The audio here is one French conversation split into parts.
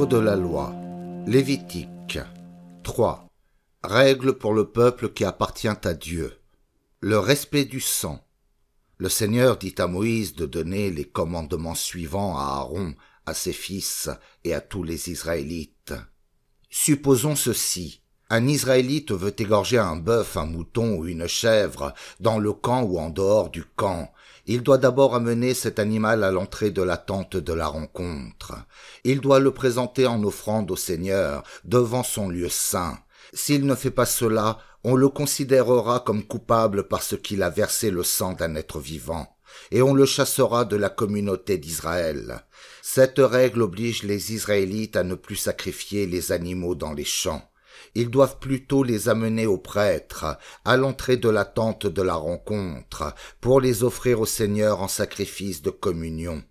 de la loi. Lévitique 3. Règles pour le peuple qui appartient à Dieu. Le respect du sang. Le Seigneur dit à Moïse de donner les commandements suivants à Aaron, à ses fils et à tous les Israélites. Supposons ceci. Un Israélite veut égorger un bœuf, un mouton ou une chèvre dans le camp ou en dehors du camp. Il doit d'abord amener cet animal à l'entrée de la tente de la rencontre. Il doit le présenter en offrande au Seigneur, devant son lieu saint. S'il ne fait pas cela, on le considérera comme coupable parce qu'il a versé le sang d'un être vivant, et on le chassera de la communauté d'Israël. Cette règle oblige les Israélites à ne plus sacrifier les animaux dans les champs. Ils doivent plutôt les amener au prêtre, à l'entrée de la tente de la rencontre, pour les offrir au Seigneur en sacrifice de communion.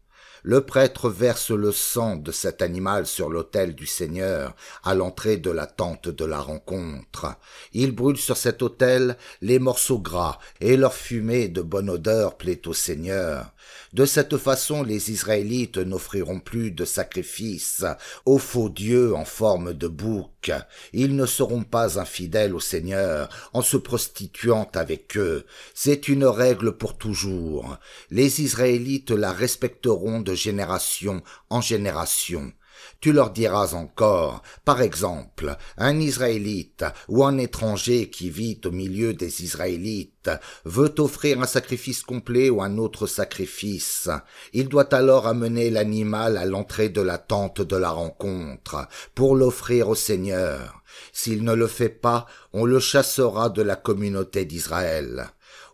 Le prêtre verse le sang de cet animal sur l'autel du Seigneur, à l'entrée de la tente de la rencontre. Il brûle sur cet autel les morceaux gras, et leur fumée de bonne odeur plaît au Seigneur. De cette façon, les Israélites n'offriront plus de sacrifices aux faux dieux en forme de bouc. Ils ne seront pas infidèles au Seigneur en se prostituant avec eux. C'est une règle pour toujours. Les Israélites la respecteront de génération en génération. Tu leur diras encore, par exemple, un Israélite ou un étranger qui vit au milieu des Israélites veut offrir un sacrifice complet ou un autre sacrifice. Il doit alors amener l'animal à l'entrée de la tente de la rencontre pour l'offrir au Seigneur. S'il ne le fait pas, on le chassera de la communauté d'Israël.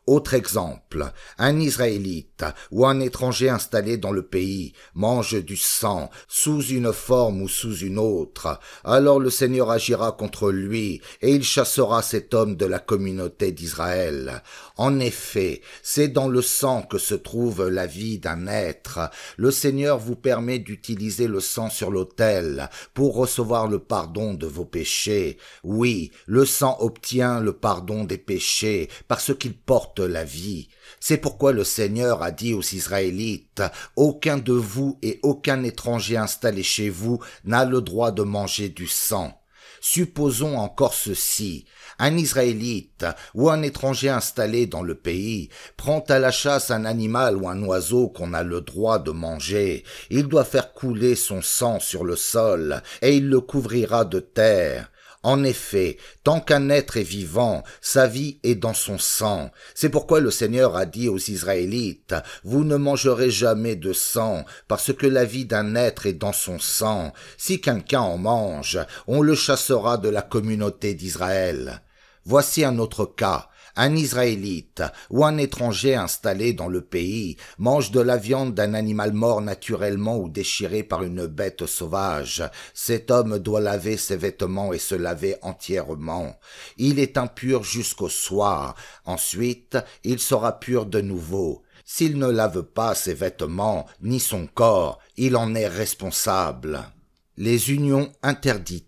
Autre exemple, un Israélite ou un étranger installé dans le pays mange du sang sous une forme ou sous une autre, alors le Seigneur agira contre lui et il chassera cet homme de la communauté d'Israël. En effet, c'est dans le sang que se trouve la vie d'un être. Le Seigneur vous permet d'utiliser le sang sur l'autel pour recevoir le pardon de vos péchés. Oui, le sang obtient le pardon des péchés parce qu'il porte la vie. C'est pourquoi le Seigneur a dit aux Israélites, « Aucun de vous et aucun étranger installé chez vous n'a le droit de manger du sang. » Supposons encore ceci, un Israélite ou un étranger installé dans le pays prend à la chasse un animal ou un oiseau qu'on a le droit de manger. Il doit faire couler son sang sur le sol et il le couvrira de terre. En effet, tant qu'un être est vivant, sa vie est dans son sang. C'est pourquoi le Seigneur a dit aux Israélites, « Vous ne mangerez jamais de sang, parce que la vie d'un être est dans son sang. Si quelqu'un en mange, on le chassera de la communauté d'Israël. » Voici un autre cas. Un Israélite ou un étranger installé dans le pays mange de la viande d'un animal mort naturellement ou déchiré par une bête sauvage. Cet homme doit laver ses vêtements et se laver entièrement. Il est impur jusqu'au soir. Ensuite, il sera pur de nouveau. S'il ne lave pas ses vêtements ni son corps, il en est responsable. Les unions interdites.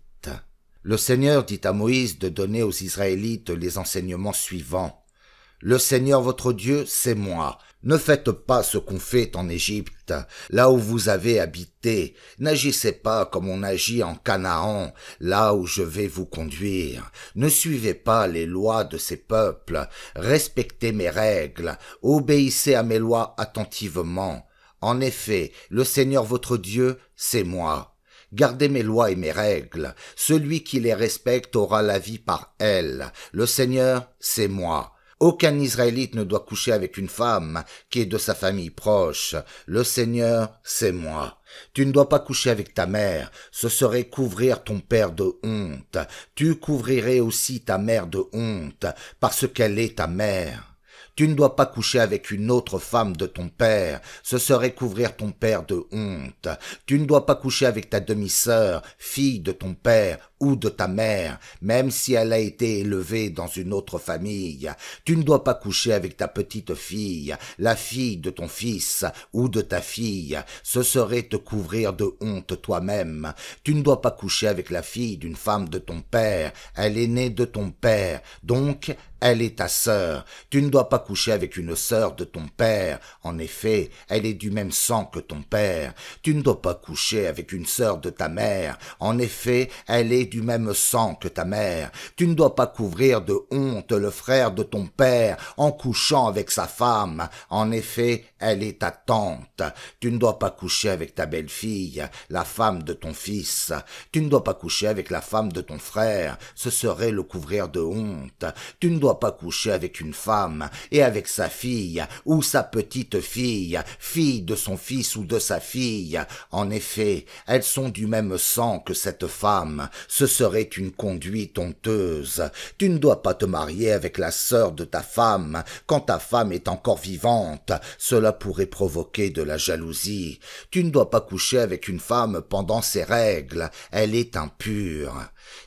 Le Seigneur dit à Moïse de donner aux Israélites les enseignements suivants. « Le Seigneur votre Dieu, c'est moi. Ne faites pas ce qu'on fait en Égypte, là où vous avez habité. N'agissez pas comme on agit en Canaan, là où je vais vous conduire. Ne suivez pas les lois de ces peuples. Respectez mes règles. Obéissez à mes lois attentivement. En effet, le Seigneur votre Dieu, c'est moi. Gardez mes lois et mes règles. Celui qui les respecte aura la vie par elles. Le Seigneur, c'est moi. Aucun Israélite ne doit coucher avec une femme qui est de sa famille proche. Le Seigneur, c'est moi. Tu ne dois pas coucher avec ta mère, ce serait couvrir ton père de honte. Tu couvrirais aussi ta mère de honte, parce qu'elle est ta mère. Tu ne dois pas coucher avec une autre femme de ton père, ce serait couvrir ton père de honte. Tu ne dois pas coucher avec ta demi-sœur, fille de ton père ou de ta mère, même si elle a été élevée dans une autre famille. Tu ne dois pas coucher avec ta petite fille, la fille de ton fils ou de ta fille. Ce serait te couvrir de honte toi-même. Tu ne dois pas coucher avec la fille d'une femme de ton père. Elle est née de ton père, donc elle est ta sœur. Tu ne dois pas coucher avec une sœur de ton père. En effet, elle est du même sang que ton père. Tu ne dois pas coucher avec une sœur de ta mère. En effet, elle est du même sang que ta mère. Tu ne dois pas couvrir de honte le frère de ton père en couchant avec sa femme. En effet, elle est ta tante. Tu ne dois pas coucher avec ta belle-fille, la femme de ton fils. Tu ne dois pas coucher avec la femme de ton frère. Ce serait le couvrir de honte. Tu ne dois pas coucher avec une femme et avec sa fille ou sa petite fille, fille de son fils ou de sa fille. En effet, elles sont du même sang que cette femme. Ce serait une conduite honteuse. Tu ne dois pas te marier avec la sœur de ta femme quand ta femme est encore vivante. Cela pourrait provoquer de la jalousie. Tu ne dois pas coucher avec une femme pendant ses règles. Elle est impure.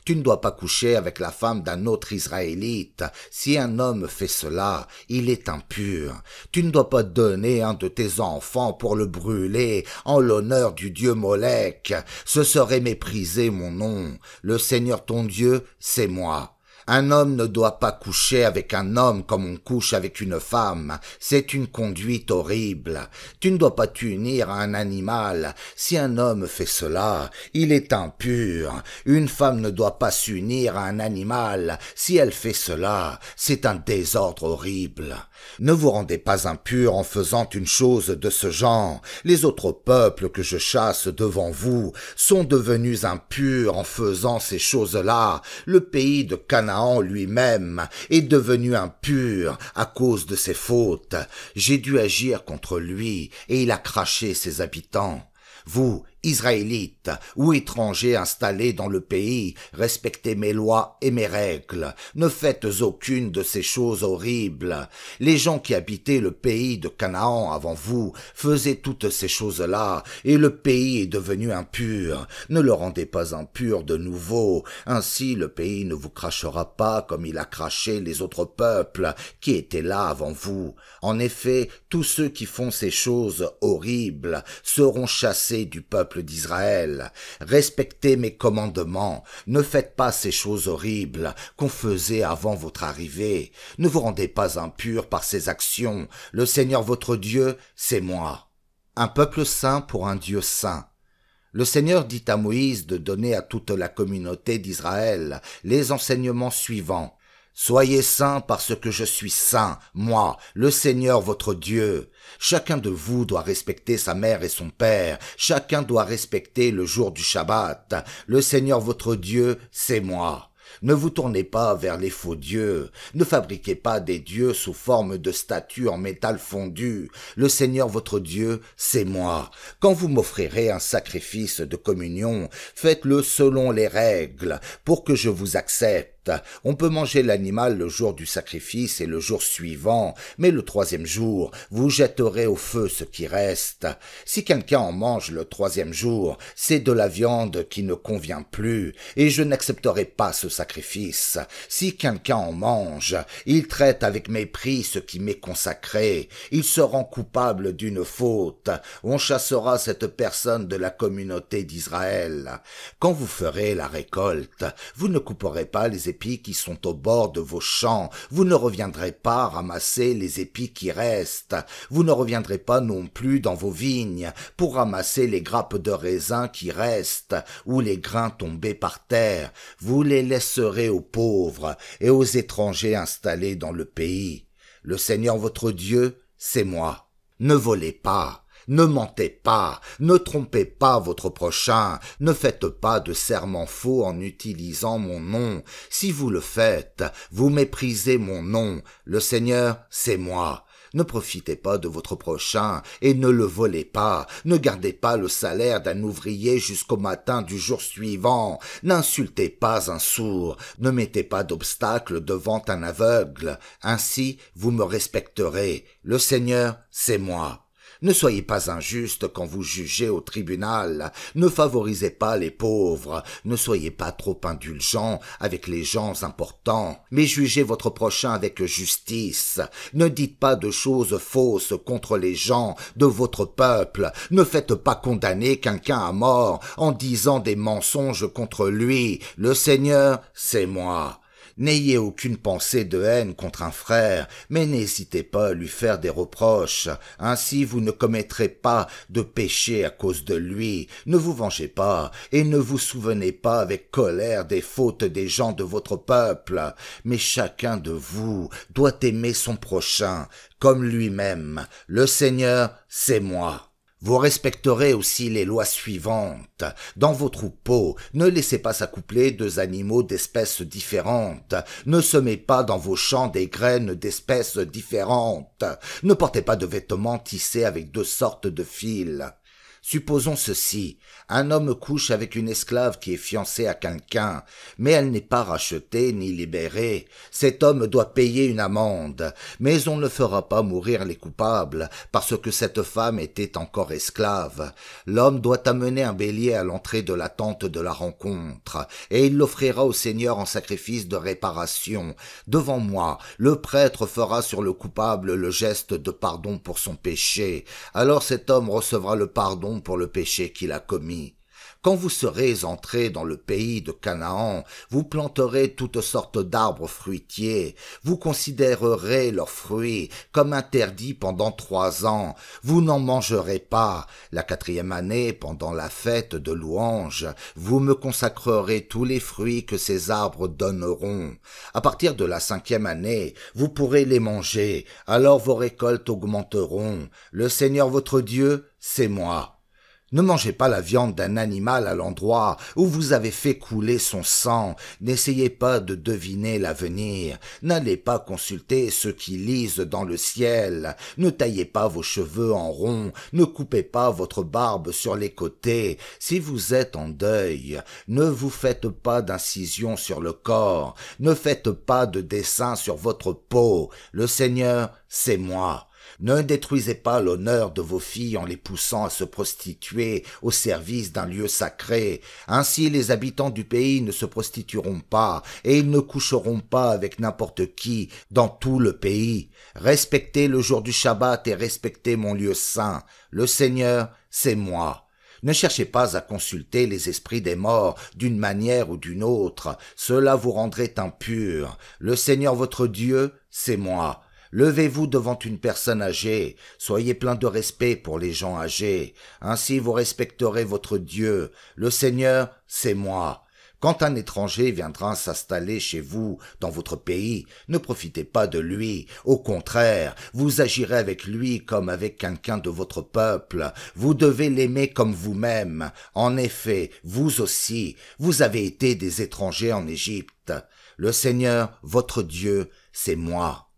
Tu ne dois pas coucher avec la femme d'un autre Israélite. Si un homme fait cela, il est impur. Tu ne dois pas donner un de tes enfants pour le brûler en l'honneur du dieu Molech. Ce serait mépriser mon nom. Le Seigneur ton Dieu, c'est moi. Un homme ne doit pas coucher avec un homme comme on couche avec une femme. C'est une conduite horrible. Tu ne dois pas t'unir à un animal. Si un homme fait cela, il est impur. Une femme ne doit pas s'unir à un animal. Si elle fait cela, c'est un désordre horrible. Ne vous rendez pas impurs en faisant une chose de ce genre. Les autres peuples que je chasse devant vous sont devenus impurs en faisant ces choses-là. Le pays de Canaan lui-même est devenu impur à cause de ses fautes. J'ai dû agir contre lui et il a craché ses habitants. Vous, Israélites ou étrangers installés dans le pays, respectez mes lois et mes règles. Ne faites aucune de ces choses horribles. Les gens qui habitaient le pays de Canaan avant vous faisaient toutes ces choses-là, et le pays est devenu impur. Ne le rendez pas impur de nouveau. Ainsi le pays ne vous crachera pas comme il a craché les autres peuples qui étaient là avant vous. En effet, tous ceux qui font ces choses horribles seront chassés du peuple d'Israël. Respectez mes commandements. Ne faites pas ces choses horribles qu'on faisait avant votre arrivée. Ne vous rendez pas impurs par ces actions. Le Seigneur votre Dieu, c'est moi. Un peuple saint pour un Dieu saint. Le Seigneur dit à Moïse de donner à toute la communauté d'Israël les enseignements suivants. Soyez saints parce que je suis saint, moi, le Seigneur votre Dieu. Chacun de vous doit respecter sa mère et son père. Chacun doit respecter le jour du Shabbat. Le Seigneur votre Dieu, c'est moi. Ne vous tournez pas vers les faux dieux. Ne fabriquez pas des dieux sous forme de statues en métal fondu. Le Seigneur votre Dieu, c'est moi. Quand vous m'offrirez un sacrifice de communion, faites-le selon les règles, pour que je vous accepte. On peut manger l'animal le jour du sacrifice et le jour suivant, mais le troisième jour, vous jetterez au feu ce qui reste. Si quelqu'un en mange le troisième jour, c'est de la viande qui ne convient plus, et je n'accepterai pas ce sacrifice. Si quelqu'un en mange, il traite avec mépris ce qui m'est consacré. Il se rend coupable d'une faute. On chassera cette personne de la communauté d'Israël. Quand vous ferez la récolte, vous ne couperez pas les épis qui sont au bord de vos champs. Vous ne reviendrez pas ramasser les épis qui restent. Vous ne reviendrez pas non plus dans vos vignes pour ramasser les grappes de raisin qui restent ou les grains tombés par terre. Vous les laisserez aux pauvres et aux étrangers installés dans le pays. Le Seigneur votre Dieu, c'est moi. Ne volez pas. Ne mentez pas, ne trompez pas votre prochain, ne faites pas de serments faux en utilisant mon nom. Si vous le faites, vous méprisez mon nom. Le Seigneur, c'est moi. Ne profitez pas de votre prochain et ne le volez pas. Ne gardez pas le salaire d'un ouvrier jusqu'au matin du jour suivant. N'insultez pas un sourd. Ne mettez pas d'obstacle devant un aveugle. Ainsi, vous me respecterez. Le Seigneur, c'est moi. Ne soyez pas injuste quand vous jugez au tribunal, ne favorisez pas les pauvres, ne soyez pas trop indulgents avec les gens importants, mais jugez votre prochain avec justice. Ne dites pas de choses fausses contre les gens de votre peuple, ne faites pas condamner quelqu'un à mort en disant des mensonges contre lui. Le Seigneur, c'est moi. N'ayez aucune pensée de haine contre un frère, mais n'hésitez pas à lui faire des reproches. Ainsi vous ne commettrez pas de péché à cause de lui. Ne vous vengez pas, et ne vous souvenez pas avec colère des fautes des gens de votre peuple. Mais chacun de vous doit aimer son prochain, comme lui-même. Le Seigneur, c'est moi. Vous respecterez aussi les lois suivantes. Dans vos troupeaux, ne laissez pas s'accoupler deux animaux d'espèces différentes. Ne semez pas dans vos champs des graines d'espèces différentes. Ne portez pas de vêtements tissés avec deux sortes de fils. Supposons ceci, un homme couche avec une esclave qui est fiancée à quelqu'un, mais elle n'est pas rachetée ni libérée. Cet homme doit payer une amende, mais on ne fera pas mourir les coupables, parce que cette femme était encore esclave. L'homme doit amener un bélier à l'entrée de la tente de la rencontre, et il l'offrira au Seigneur en sacrifice de réparation. Devant moi, le prêtre fera sur le coupable le geste de pardon pour son péché. Alors cet homme recevra le pardon pour le péché qu'il a commis. Quand vous serez entrés dans le pays de Canaan, vous planterez toutes sortes d'arbres fruitiers, vous considérerez leurs fruits comme interdits pendant 3 ans, vous n'en mangerez pas. La 4e année, pendant la fête de louange, vous me consacrerez tous les fruits que ces arbres donneront. À partir de la 5e année, vous pourrez les manger, alors vos récoltes augmenteront. Le Seigneur votre Dieu, c'est moi. Ne mangez pas la viande d'un animal à l'endroit où vous avez fait couler son sang. N'essayez pas de deviner l'avenir. N'allez pas consulter ceux qui lisent dans le ciel. Ne taillez pas vos cheveux en rond. Ne coupez pas votre barbe sur les côtés. Si vous êtes en deuil, ne vous faites pas d'incision sur le corps. Ne faites pas de dessin sur votre peau. Le Seigneur, c'est moi. Ne détruisez pas l'honneur de vos filles en les poussant à se prostituer au service d'un lieu sacré. Ainsi les habitants du pays ne se prostitueront pas et ils ne coucheront pas avec n'importe qui dans tout le pays. Respectez le jour du Shabbat et respectez mon lieu saint. Le Seigneur, c'est moi. Ne cherchez pas à consulter les esprits des morts d'une manière ou d'une autre. Cela vous rendrait impur. Le Seigneur votre Dieu, c'est moi. Levez-vous devant une personne âgée, soyez plein de respect pour les gens âgés, ainsi vous respecterez votre Dieu. Le Seigneur, c'est moi. Quand un étranger viendra s'installer chez vous, dans votre pays, ne profitez pas de lui. Au contraire, vous agirez avec lui comme avec quelqu'un de votre peuple. Vous devez l'aimer comme vous-même. En effet, vous aussi, vous avez été des étrangers en Égypte. Le Seigneur, votre Dieu, c'est moi.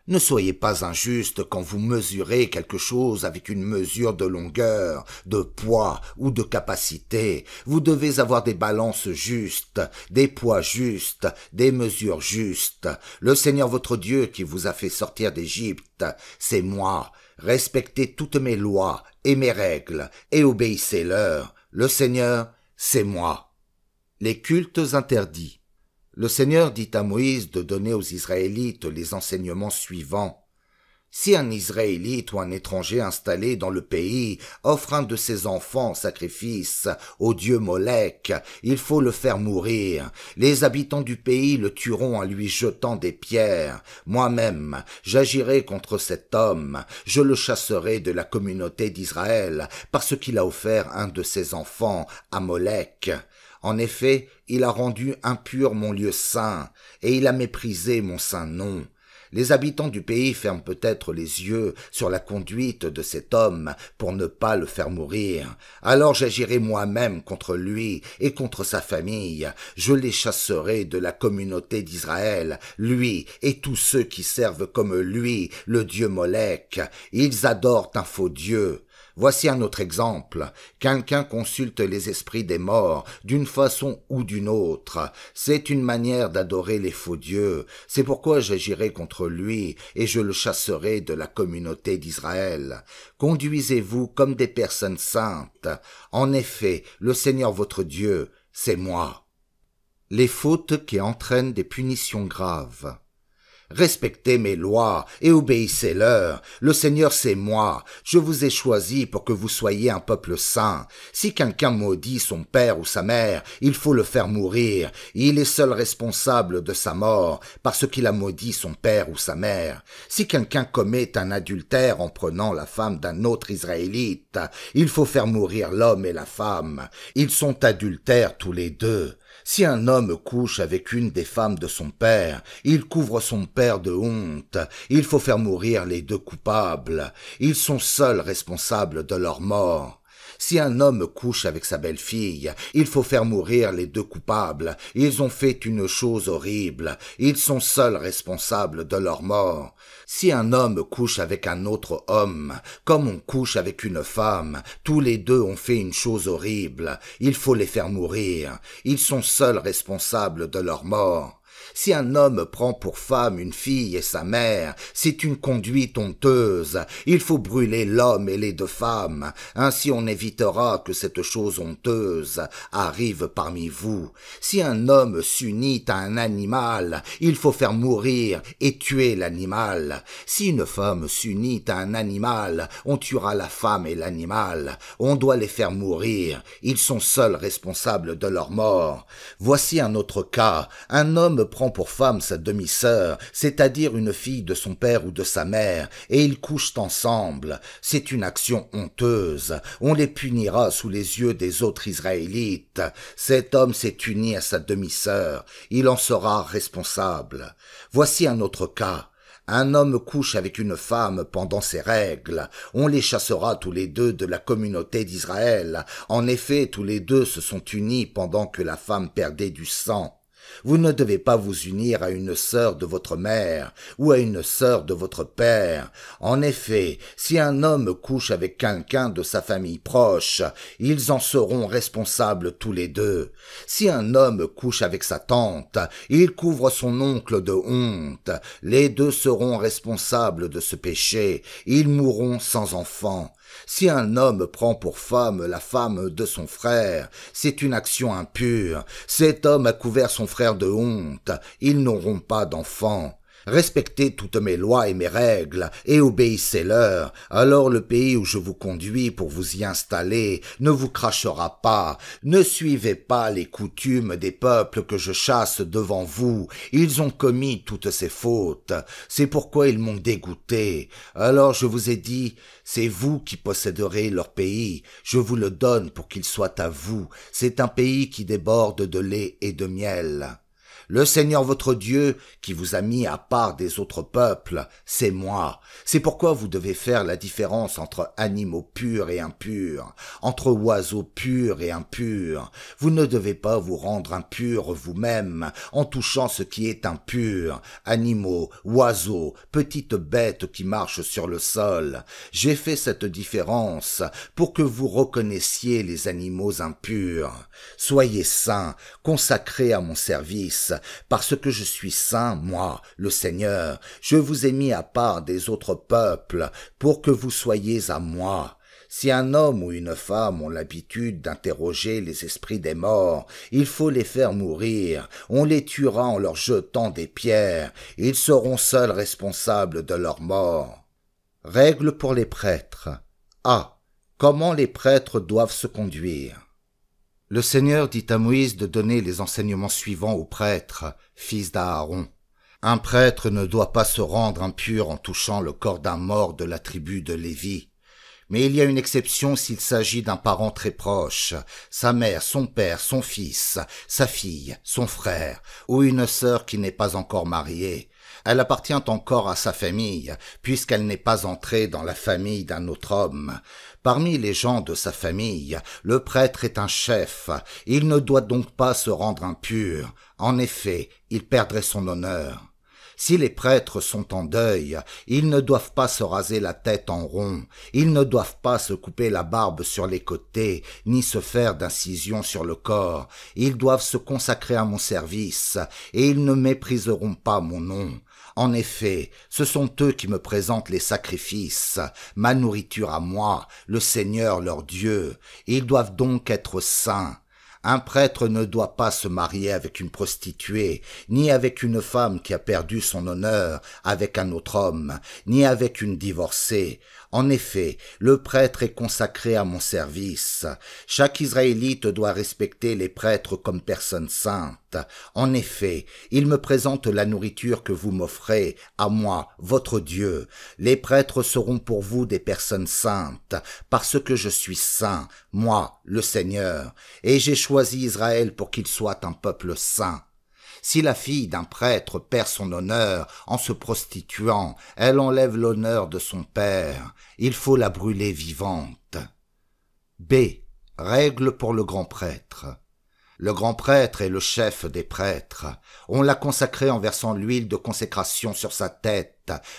Ne soyez pas injuste quand vous mesurez quelque chose avec une mesure de longueur, de poids ou de capacité. Vous devez avoir des balances justes, des poids justes, des mesures justes. Le Seigneur votre Dieu qui vous a fait sortir d'Égypte, c'est moi. Respectez toutes mes lois et mes règles et obéissez-leur. Le Seigneur, c'est moi. Les cultes interdits. Le Seigneur dit à Moïse de donner aux Israélites les enseignements suivants. Si un Israélite ou un étranger installé dans le pays offre un de ses enfants en sacrifice au dieu Molek, il faut le faire mourir. Les habitants du pays le tueront en lui jetant des pierres. Moi-même, j'agirai contre cet homme. Je le chasserai de la communauté d'Israël parce qu'il a offert un de ses enfants à Molek. En effet, il a rendu impur mon lieu saint, et il a méprisé mon saint nom. Les habitants du pays ferment peut-être les yeux sur la conduite de cet homme pour ne pas le faire mourir. Alors j'agirai moi-même contre lui et contre sa famille. Je les chasserai de la communauté d'Israël, lui et tous ceux qui servent comme lui le dieu Molek. Ils adorent un faux dieu. Voici un autre exemple. Quelqu'un consulte les esprits des morts d'une façon ou d'une autre. C'est une manière d'adorer les faux dieux. C'est pourquoi j'agirai contre lui et je le chasserai de la communauté d'Israël. Conduisez-vous comme des personnes saintes. En effet, le Seigneur votre Dieu, c'est moi. Les fautes qui entraînent des punitions graves. Respectez mes lois et obéissez-leur. Le Seigneur c'est moi. Je vous ai choisi pour que vous soyez un peuple saint. Si quelqu'un maudit son père ou sa mère, il faut le faire mourir. Il est seul responsable de sa mort parce qu'il a maudit son père ou sa mère. Si quelqu'un commet un adultère en prenant la femme d'un autre Israélite, il faut faire mourir l'homme et la femme. Ils sont adultères tous les deux. Si un homme couche avec une des femmes de son père, il couvre son père de honte. Il faut faire mourir les deux coupables. Ils sont seuls responsables de leur mort. Si un homme couche avec sa belle-fille, il faut faire mourir les deux coupables. Ils ont fait une chose horrible. Ils sont seuls responsables de leur mort. Si un homme couche avec un autre homme, comme on couche avec une femme, tous les deux ont fait une chose horrible. Il faut les faire mourir. Ils sont seuls responsables de leur mort. Si un homme prend pour femme une fille et sa mère, c'est une conduite honteuse. Il faut brûler l'homme et les deux femmes. Ainsi on évitera que cette chose honteuse arrive parmi vous. Si un homme s'unit à un animal, il faut faire mourir et tuer l'animal. Si une femme s'unit à un animal, on tuera la femme et l'animal. On doit les faire mourir. Ils sont seuls responsables de leur mort. Voici un autre cas. Un homme prend pour femme sa demi-sœur, c'est-à-dire une fille de son père ou de sa mère, et ils couchent ensemble. C'est une action honteuse. On les punira sous les yeux des autres Israélites. Cet homme s'est uni à sa demi-sœur. Il en sera responsable. Voici un autre cas. Un homme couche avec une femme pendant ses règles. On les chassera tous les deux de la communauté d'Israël. En effet, tous les deux se sont unis pendant que la femme perdait du sang. Vous ne devez pas vous unir à une sœur de votre mère ou à une sœur de votre père. En effet, si un homme couche avec quelqu'un de sa famille proche, ils en seront responsables tous les deux. Si un homme couche avec sa tante, il couvre son oncle de honte. Les deux seront responsables de ce péché. Ils mourront sans enfant. Si un homme prend pour femme la femme de son frère, c'est une action impure. Cet homme a couvert son frère de honte. Ils n'auront pas d'enfants. Respectez toutes mes lois et mes règles, et obéissez-leur. Alors le pays où je vous conduis pour vous y installer ne vous crachera pas. Ne suivez pas les coutumes des peuples que je chasse devant vous. Ils ont commis toutes ces fautes. C'est pourquoi ils m'ont dégoûté. Alors je vous ai dit, c'est vous qui posséderez leur pays. Je vous le donne pour qu'il soit à vous. C'est un pays qui déborde de lait et de miel. Le Seigneur votre Dieu, qui vous a mis à part des autres peuples, c'est moi. C'est pourquoi vous devez faire la différence entre animaux purs et impurs, entre oiseaux purs et impurs. Vous ne devez pas vous rendre impurs vous-même en touchant ce qui est impur, animaux, oiseaux, petites bêtes qui marchent sur le sol. J'ai fait cette différence pour que vous reconnaissiez les animaux impurs. Soyez saints, consacrés à mon service, parce que je suis saint, moi, le Seigneur. Je vous ai mis à part des autres peuples pour que vous soyez à moi. Si un homme ou une femme ont l'habitude d'interroger les esprits des morts, il faut les faire mourir. On les tuera en leur jetant des pierres. Ils seront seuls responsables de leur mort. Règle pour les prêtres. A. Comment les prêtres doivent se conduire. Le Seigneur dit à Moïse de donner les enseignements suivants aux prêtres, fils d'Aaron. Un prêtre ne doit pas se rendre impur en touchant le corps d'un mort de la tribu de Lévi. Mais il y a une exception s'il s'agit d'un parent très proche, sa mère, son père, son fils, sa fille, son frère, ou une sœur qui n'est pas encore mariée. Elle appartient encore à sa famille, puisqu'elle n'est pas entrée dans la famille d'un autre homme. Parmi les gens de sa famille, le prêtre est un chef. Il ne doit donc pas se rendre impur. En effet, il perdrait son honneur. Si les prêtres sont en deuil, ils ne doivent pas se raser la tête en rond, ils ne doivent pas se couper la barbe sur les côtés, ni se faire d'incision sur le corps. Ils doivent se consacrer à mon service, et ils ne mépriseront pas mon nom. En effet, ce sont eux qui me présentent les sacrifices, ma nourriture à moi, le Seigneur leur Dieu. Ils doivent donc être saints. Un prêtre ne doit pas se marier avec une prostituée, ni avec une femme qui a perdu son honneur avec un autre homme, ni avec une divorcée. En effet, le prêtre est consacré à mon service. Chaque Israélite doit respecter les prêtres comme personnes saintes. En effet, ils me présentent la nourriture que vous m'offrez, à moi, votre Dieu. Les prêtres seront pour vous des personnes saintes, parce que je suis saint, moi, le Seigneur, et j'ai choisi Israël pour qu'il soit un peuple saint. Si la fille d'un prêtre perd son honneur en se prostituant, elle enlève l'honneur de son père. Il faut la brûler vivante. B. Règle pour le grand prêtre. Le grand prêtre est le chef des prêtres. On l'a consacré en versant l'huile de consécration sur sa tête,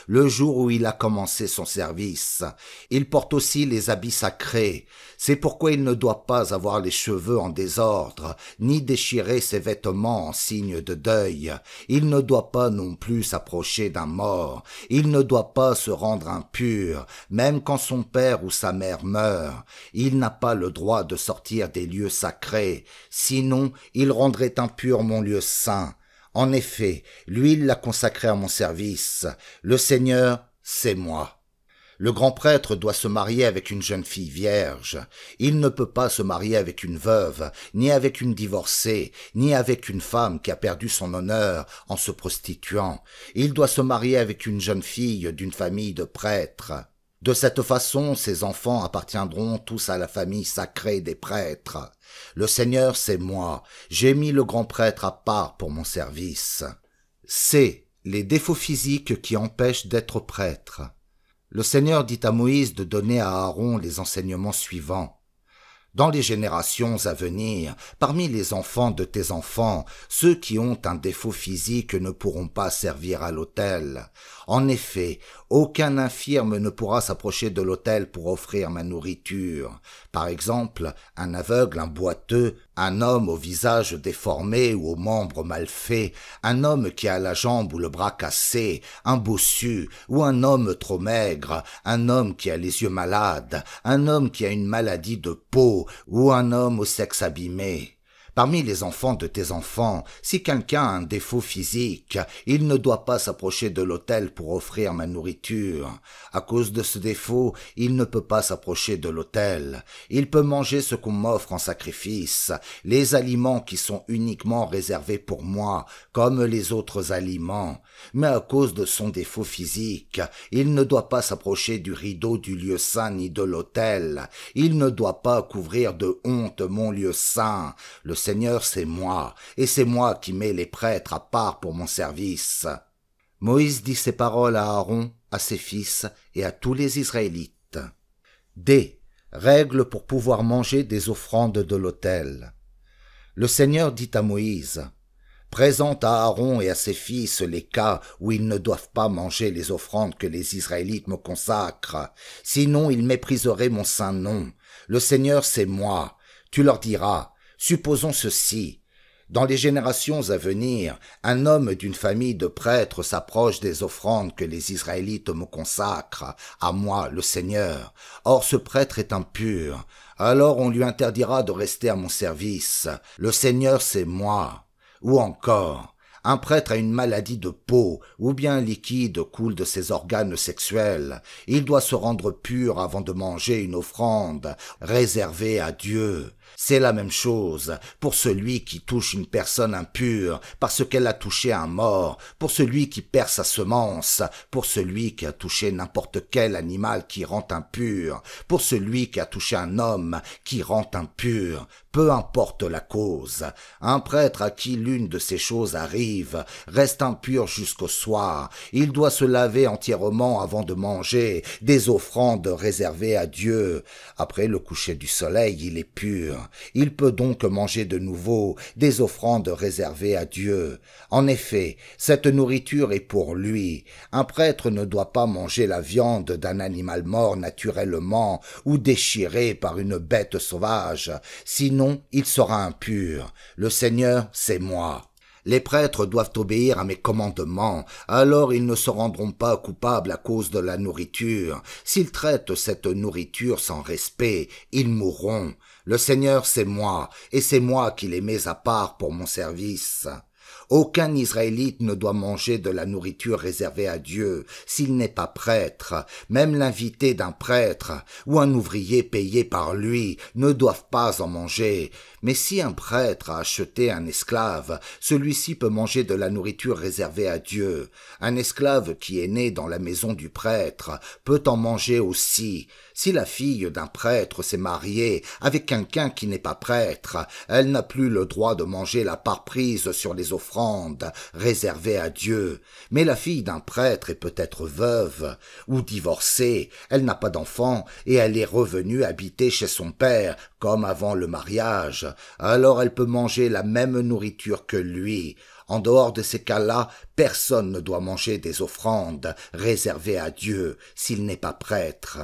le jour où il a commencé son service. Il porte aussi les habits sacrés. C'est pourquoi il ne doit pas avoir les cheveux en désordre, ni déchirer ses vêtements en signe de deuil. Il ne doit pas non plus s'approcher d'un mort. Il ne doit pas se rendre impur, même quand son père ou sa mère meurt. Il n'a pas le droit de sortir des lieux sacrés. Sinon, il rendrait impur mon lieu saint. En effet, l'huile l'a consacré à mon service. Le Seigneur, c'est moi. Le grand prêtre doit se marier avec une jeune fille vierge. Il ne peut pas se marier avec une veuve, ni avec une divorcée, ni avec une femme qui a perdu son honneur en se prostituant. Il doit se marier avec une jeune fille d'une famille de prêtres. De cette façon, ses enfants appartiendront tous à la famille sacrée des prêtres. Le Seigneur, c'est moi. J'ai mis le grand prêtre à part pour mon service. C. Les défauts physiques qui empêchent d'être prêtre. Le Seigneur dit à Moïse de donner à Aaron les enseignements suivants. Dans les générations à venir, parmi les enfants de tes enfants, ceux qui ont un défaut physique ne pourront pas servir à l'autel. En effet, aucun infirme ne pourra s'approcher de l'autel pour offrir ma nourriture. Par exemple, un aveugle, un boiteux, un homme au visage déformé ou aux membres mal faits, un homme qui a la jambe ou le bras cassé, un bossu, ou un homme trop maigre, un homme qui a les yeux malades, un homme qui a une maladie de peau, ou un homme au sexe abîmé. Parmi les enfants de tes enfants, si quelqu'un a un défaut physique, il ne doit pas s'approcher de l'autel pour offrir ma nourriture. À cause de ce défaut, il ne peut pas s'approcher de l'autel. Il peut manger ce qu'on m'offre en sacrifice, les aliments qui sont uniquement réservés pour moi, comme les autres aliments. Mais à cause de son défaut physique, il ne doit pas s'approcher du rideau du lieu saint ni de l'autel. Il ne doit pas couvrir de honte mon lieu saint. Le Seigneur, c'est moi, et c'est moi qui mets les prêtres à part pour mon service. Moïse dit ces paroles à Aaron, à ses fils et à tous les Israélites. D. Règle pour pouvoir manger des offrandes de l'autel. Le Seigneur dit à Moïse, « Présente à Aaron et à ses fils les cas où ils ne doivent pas manger les offrandes que les Israélites me consacrent, sinon ils mépriseraient mon saint nom. Le Seigneur, c'est moi. Tu leur diras, supposons ceci. Dans les générations à venir, un homme d'une famille de prêtres s'approche des offrandes que les Israélites me consacrent, à moi, le Seigneur. Or ce prêtre est impur. Alors on lui interdira de rester à mon service. Le Seigneur, c'est moi. Ou encore, un prêtre a une maladie de peau, ou bien un liquide coule de ses organes sexuels. Il doit se rendre pur avant de manger une offrande réservée à Dieu. C'est la même chose pour celui qui touche une personne impure parce qu'elle a touché un mort, pour celui qui perd sa semence, pour celui qui a touché n'importe quel animal qui rend impur, pour celui qui a touché un homme qui rend impur, peu importe la cause. Un prêtre à qui l'une de ces choses arrive reste impur jusqu'au soir. Il doit se laver entièrement avant de manger des offrandes réservées à Dieu. Après le coucher du soleil, il est pur. impur. Il peut donc manger de nouveau des offrandes réservées à Dieu. En effet, cette nourriture est pour lui. Un prêtre ne doit pas manger la viande d'un animal mort naturellement ou déchiré par une bête sauvage, sinon il sera impur. Le Seigneur, c'est moi. Les prêtres doivent obéir à mes commandements, alors ils ne se rendront pas coupables à cause de la nourriture. S'ils traitent cette nourriture sans respect, ils mourront. Le Seigneur, c'est moi, et c'est moi qui les mets à part pour mon service. Aucun Israélite ne doit manger de la nourriture réservée à Dieu s'il n'est pas prêtre. Même l'invité d'un prêtre ou un ouvrier payé par lui ne doivent pas en manger. Mais si un prêtre a acheté un esclave, celui-ci peut manger de la nourriture réservée à Dieu. Un esclave qui est né dans la maison du prêtre peut en manger aussi. Si la fille d'un prêtre s'est mariée avec quelqu'un qui n'est pas prêtre, elle n'a plus le droit de manger la part prise sur les offrandes réservées à Dieu. Mais la fille d'un prêtre est peut-être veuve ou divorcée, elle n'a pas d'enfant et elle est revenue habiter chez son père comme avant le mariage. Alors elle peut manger la même nourriture que lui. En dehors de ces cas-là, personne ne doit manger des offrandes réservées à Dieu s'il n'est pas prêtre.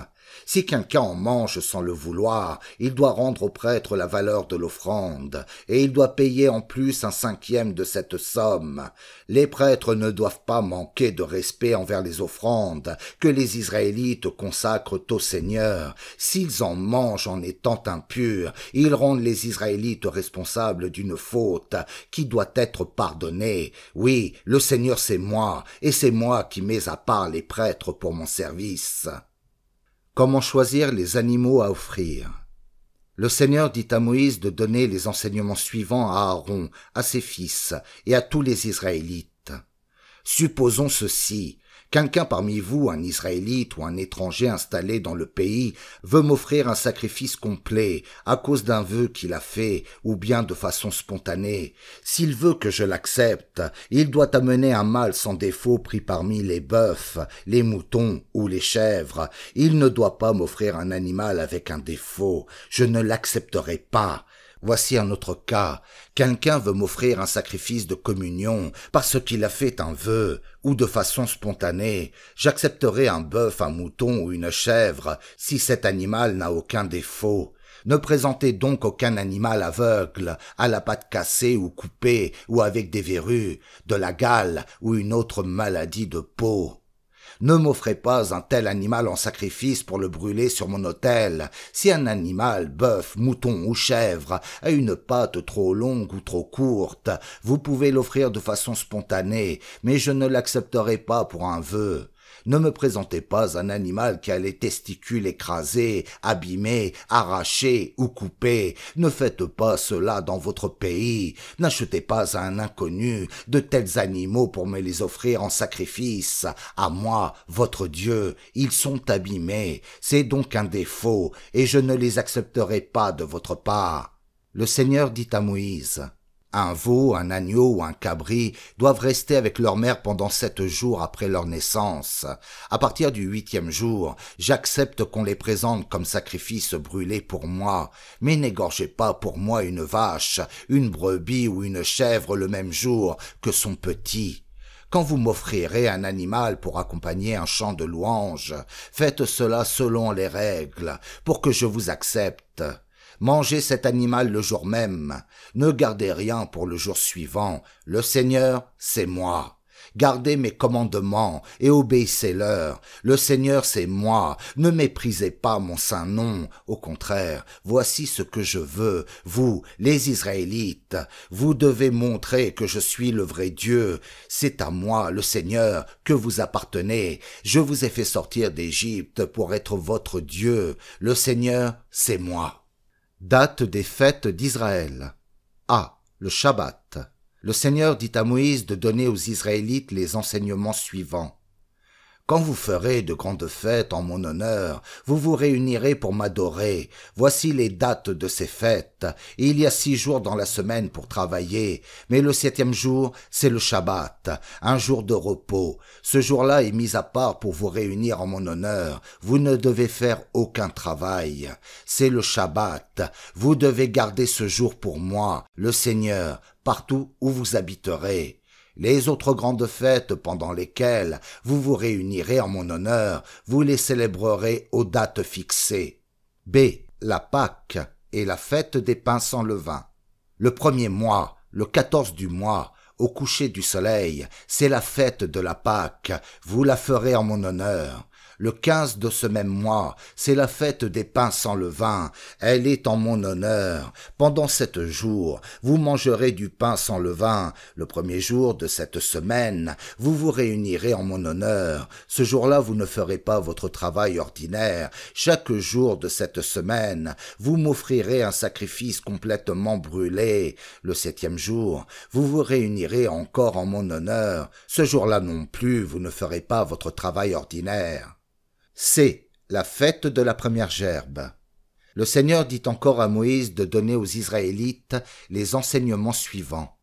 Si quelqu'un en mange sans le vouloir, il doit rendre au prêtre la valeur de l'offrande, et il doit payer en plus un 5e de cette somme. Les prêtres ne doivent pas manquer de respect envers les offrandes que les Israélites consacrent au Seigneur. S'ils en mangent en étant impurs, ils rendent les Israélites responsables d'une faute qui doit être pardonnée. Oui, le Seigneur c'est moi, et c'est moi qui mets à part les prêtres pour mon service. Comment choisir les animaux à offrir? Le Seigneur dit à Moïse de donner les enseignements suivants à Aaron, à ses fils et à tous les Israélites. Supposons ceci. Quelqu'un parmi vous, un Israélite ou un étranger installé dans le pays, veut m'offrir un sacrifice complet à cause d'un vœu qu'il a fait ou bien de façon spontanée. S'il veut que je l'accepte, il doit amener un mâle sans défaut pris parmi les bœufs, les moutons ou les chèvres. Il ne doit pas m'offrir un animal avec un défaut. Je ne l'accepterai pas. Voici un autre cas. Quelqu'un veut m'offrir un sacrifice de communion parce qu'il a fait un vœu ou de façon spontanée. J'accepterai un bœuf, un mouton ou une chèvre si cet animal n'a aucun défaut. Ne présentez donc aucun animal aveugle, à la patte cassée ou coupée ou avec des verrues, de la gale ou une autre maladie de peau. Ne m'offrez pas un tel animal en sacrifice pour le brûler sur mon autel. Si un animal, bœuf, mouton ou chèvre, a une patte trop longue ou trop courte, vous pouvez l'offrir de façon spontanée, mais je ne l'accepterai pas pour un vœu. Ne me présentez pas un animal qui a les testicules écrasés, abîmés, arrachés ou coupés. Ne faites pas cela dans votre pays. N'achetez pas à un inconnu de tels animaux pour me les offrir en sacrifice. À moi, votre Dieu, ils sont abîmés. C'est donc un défaut, et je ne les accepterai pas de votre part. Le Seigneur dit à Moïse: un veau, un agneau ou un cabri doivent rester avec leur mère pendant 7 jours après leur naissance. À partir du 8e jour, j'accepte qu'on les présente comme sacrifice brûlé pour moi, mais n'égorgez pas pour moi une vache, une brebis ou une chèvre le même jour que son petit. Quand vous m'offrirez un animal pour accompagner un chant de louange, faites cela selon les règles, pour que je vous accepte. Mangez cet animal le jour même. Ne gardez rien pour le jour suivant. Le Seigneur, c'est moi. Gardez mes commandements et obéissez-leur. Le Seigneur, c'est moi. Ne méprisez pas mon saint nom. Au contraire, voici ce que je veux. Vous, les Israélites, vous devez montrer que je suis le vrai Dieu. C'est à moi, le Seigneur, que vous appartenez. Je vous ai fait sortir d'Égypte pour être votre Dieu. Le Seigneur, c'est moi. Date des fêtes d'Israël. A. Le Shabbat. Le Seigneur dit à Moïse de donner aux Israélites les enseignements suivants. Quand vous ferez de grandes fêtes en mon honneur, vous vous réunirez pour m'adorer. Voici les dates de ces fêtes. Il y a 6 jours dans la semaine pour travailler, mais le 7e jour, c'est le Shabbat, un jour de repos. Ce jour-là est mis à part pour vous réunir en mon honneur. Vous ne devez faire aucun travail. C'est le Shabbat. Vous devez garder ce jour pour moi, le Seigneur, partout où vous habiterez. Les autres grandes fêtes pendant lesquelles vous vous réunirez en mon honneur, vous les célébrerez aux dates fixées. B. La Pâque et la fête des pains sans levain. Le 1er mois, le 14 du mois, au coucher du soleil, c'est la fête de la Pâque, vous la ferez en mon honneur. Le 15 de ce même mois, c'est la fête des pains sans levain, elle est en mon honneur. Pendant 7 jours, vous mangerez du pain sans levain. Le 1er jour de cette semaine, vous vous réunirez en mon honneur. Ce jour-là, vous ne ferez pas votre travail ordinaire. Chaque jour de cette semaine, vous m'offrirez un sacrifice complètement brûlé. Le 7e jour, vous vous réunirez encore en mon honneur. Ce jour-là non plus, vous ne ferez pas votre travail ordinaire. C. La fête de la première gerbe. Le Seigneur dit encore à Moïse de donner aux Israélites les enseignements suivants.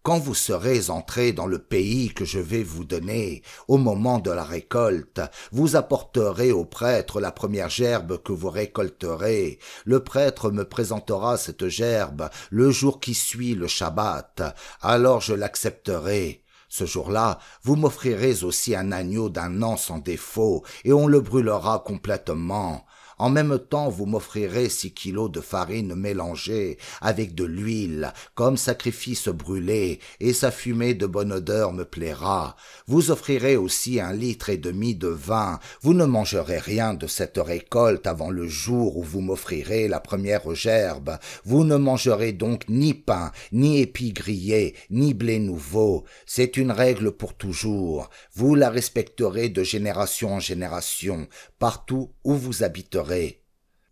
Quand vous serez entrés dans le pays que je vais vous donner, au moment de la récolte, vous apporterez au prêtre la première gerbe que vous récolterez. Le prêtre me présentera cette gerbe le jour qui suit le Shabbat, alors je l'accepterai. Ce jour-là, vous m'offrirez aussi un agneau d'un an sans défaut, et on le brûlera complètement. En même temps, vous m'offrirez 6 kilos de farine mélangée avec de l'huile, comme sacrifice brûlé, et sa fumée de bonne odeur me plaira. Vous offrirez aussi 1,5 litre de vin. Vous ne mangerez rien de cette récolte avant le jour où vous m'offrirez la première gerbe. Vous ne mangerez donc ni pain, ni épis grillés, ni blé nouveau. C'est une règle pour toujours. Vous la respecterez de génération en génération, partout où vous habiterez.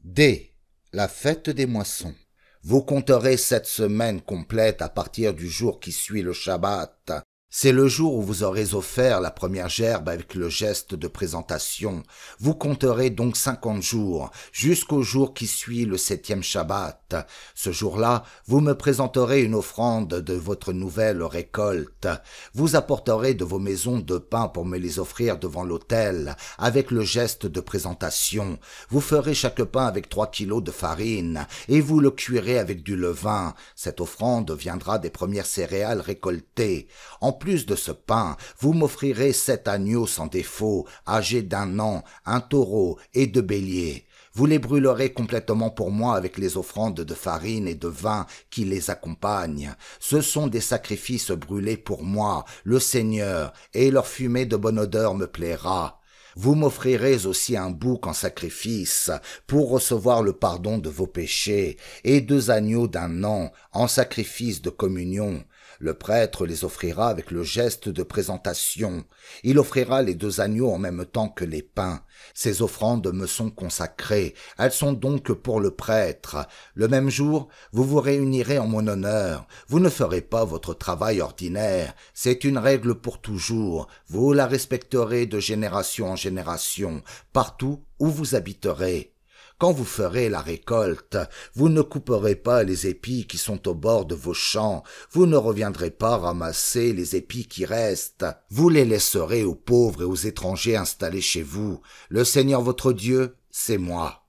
D. La fête des moissons. Vous compterez 7 semaines complètes à partir du jour qui suit le Shabbat. C'est le jour où vous aurez offert la première gerbe avec le geste de présentation. Vous compterez donc 50 jours, jusqu'au jour qui suit le 7e Shabbat. Ce jour-là, vous me présenterez une offrande de votre nouvelle récolte. Vous apporterez de vos maisons 2 pains pour me les offrir devant l'autel, avec le geste de présentation. Vous ferez chaque pain avec 3 kilos de farine, et vous le cuirez avec du levain. Cette offrande viendra des premières céréales récoltées. En plus de ce pain, vous m'offrirez 7 agneaux sans défaut, âgés d'1 an, un taureau et 2 béliers. Vous les brûlerez complètement pour moi avec les offrandes de farine et de vin qui les accompagnent. Ce sont des sacrifices brûlés pour moi, le Seigneur, et leur fumée de bonne odeur me plaira. Vous m'offrirez aussi un bouc en sacrifice pour recevoir le pardon de vos péchés, et 2 agneaux d'1 an en sacrifice de communion. Le prêtre les offrira avec le geste de présentation. Il offrira les 2 agneaux en même temps que les pains. Ces offrandes me sont consacrées. Elles sont donc pour le prêtre. Le même jour, vous vous réunirez en mon honneur. Vous ne ferez pas votre travail ordinaire. C'est une règle pour toujours. Vous la respecterez de génération en génération, partout où vous habiterez. Quand vous ferez la récolte, vous ne couperez pas les épis qui sont au bord de vos champs, vous ne reviendrez pas ramasser les épis qui restent, vous les laisserez aux pauvres et aux étrangers installés chez vous. Le Seigneur votre Dieu, c'est moi.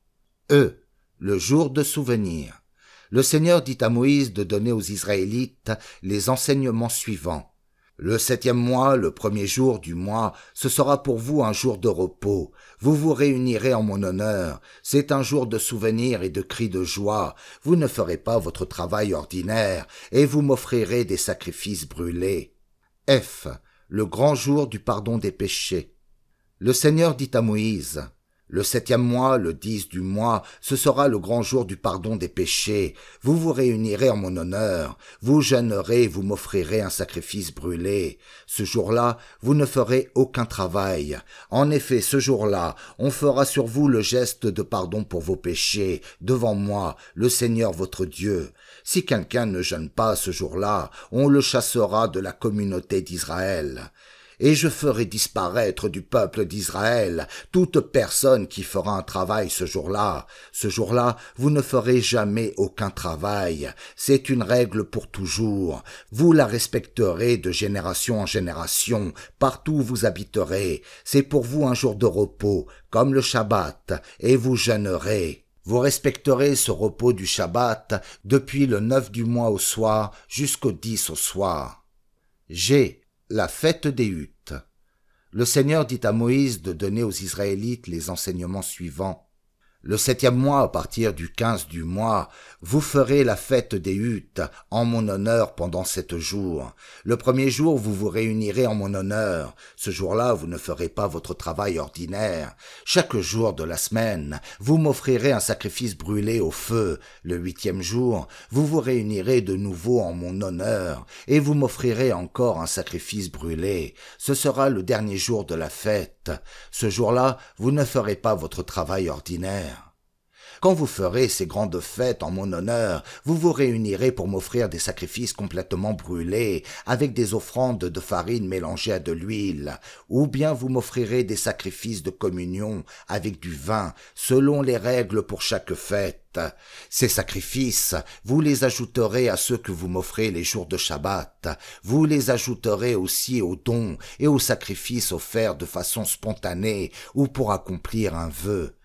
Le jour de souvenir. Le Seigneur dit à Moïse de donner aux Israélites les enseignements suivants. Le 7e mois, le 1er jour du mois, ce sera pour vous un jour de repos. Vous vous réunirez en mon honneur. C'est un jour de souvenirs et de cris de joie. Vous ne ferez pas votre travail ordinaire, et vous m'offrirez des sacrifices brûlés. Le grand jour du pardon des péchés. Le Seigneur dit à Moïse, le 7e mois, le 10 du mois, ce sera le grand jour du pardon des péchés. Vous vous réunirez en mon honneur. Vous jeûnerez, vous m'offrirez un sacrifice brûlé. Ce jour-là, vous ne ferez aucun travail. En effet, ce jour-là, on fera sur vous le geste de pardon pour vos péchés, devant moi, le Seigneur votre Dieu. Si quelqu'un ne jeûne pas ce jour-là, on le chassera de la communauté d'Israël. et je ferai disparaître du peuple d'Israël toute personne qui fera un travail ce jour-là. Ce jour-là, vous ne ferez jamais aucun travail. C'est une règle pour toujours. Vous la respecterez de génération en génération, partout où vous habiterez. C'est pour vous un jour de repos, comme le Shabbat, et vous jeûnerez. Vous respecterez ce repos du Shabbat depuis le 9 du mois au soir jusqu'au 10 au soir. G. La fête des huttes. Le Seigneur dit à Moïse de donner aux Israélites les enseignements suivants. Le 7e mois, à partir du 15 du mois, vous ferez la fête des huttes en mon honneur pendant 7 jours. Le 1er jour, vous vous réunirez en mon honneur. Ce jour-là, vous ne ferez pas votre travail ordinaire. Chaque jour de la semaine, vous m'offrirez un sacrifice brûlé au feu. Le 8e jour, vous vous réunirez de nouveau en mon honneur, et vous m'offrirez encore un sacrifice brûlé. Ce sera le dernier jour de la fête. Ce jour-là, vous ne ferez pas votre travail ordinaire. Quand vous ferez ces grandes fêtes en mon honneur, vous vous réunirez pour m'offrir des sacrifices complètement brûlés, avec des offrandes de farine mélangées à de l'huile, ou bien vous m'offrirez des sacrifices de communion avec du vin, selon les règles pour chaque fête. Ces sacrifices, vous les ajouterez à ceux que vous m'offrez les jours de Shabbat. Vous les ajouterez aussi aux dons et aux sacrifices offerts de façon spontanée ou pour accomplir un vœu.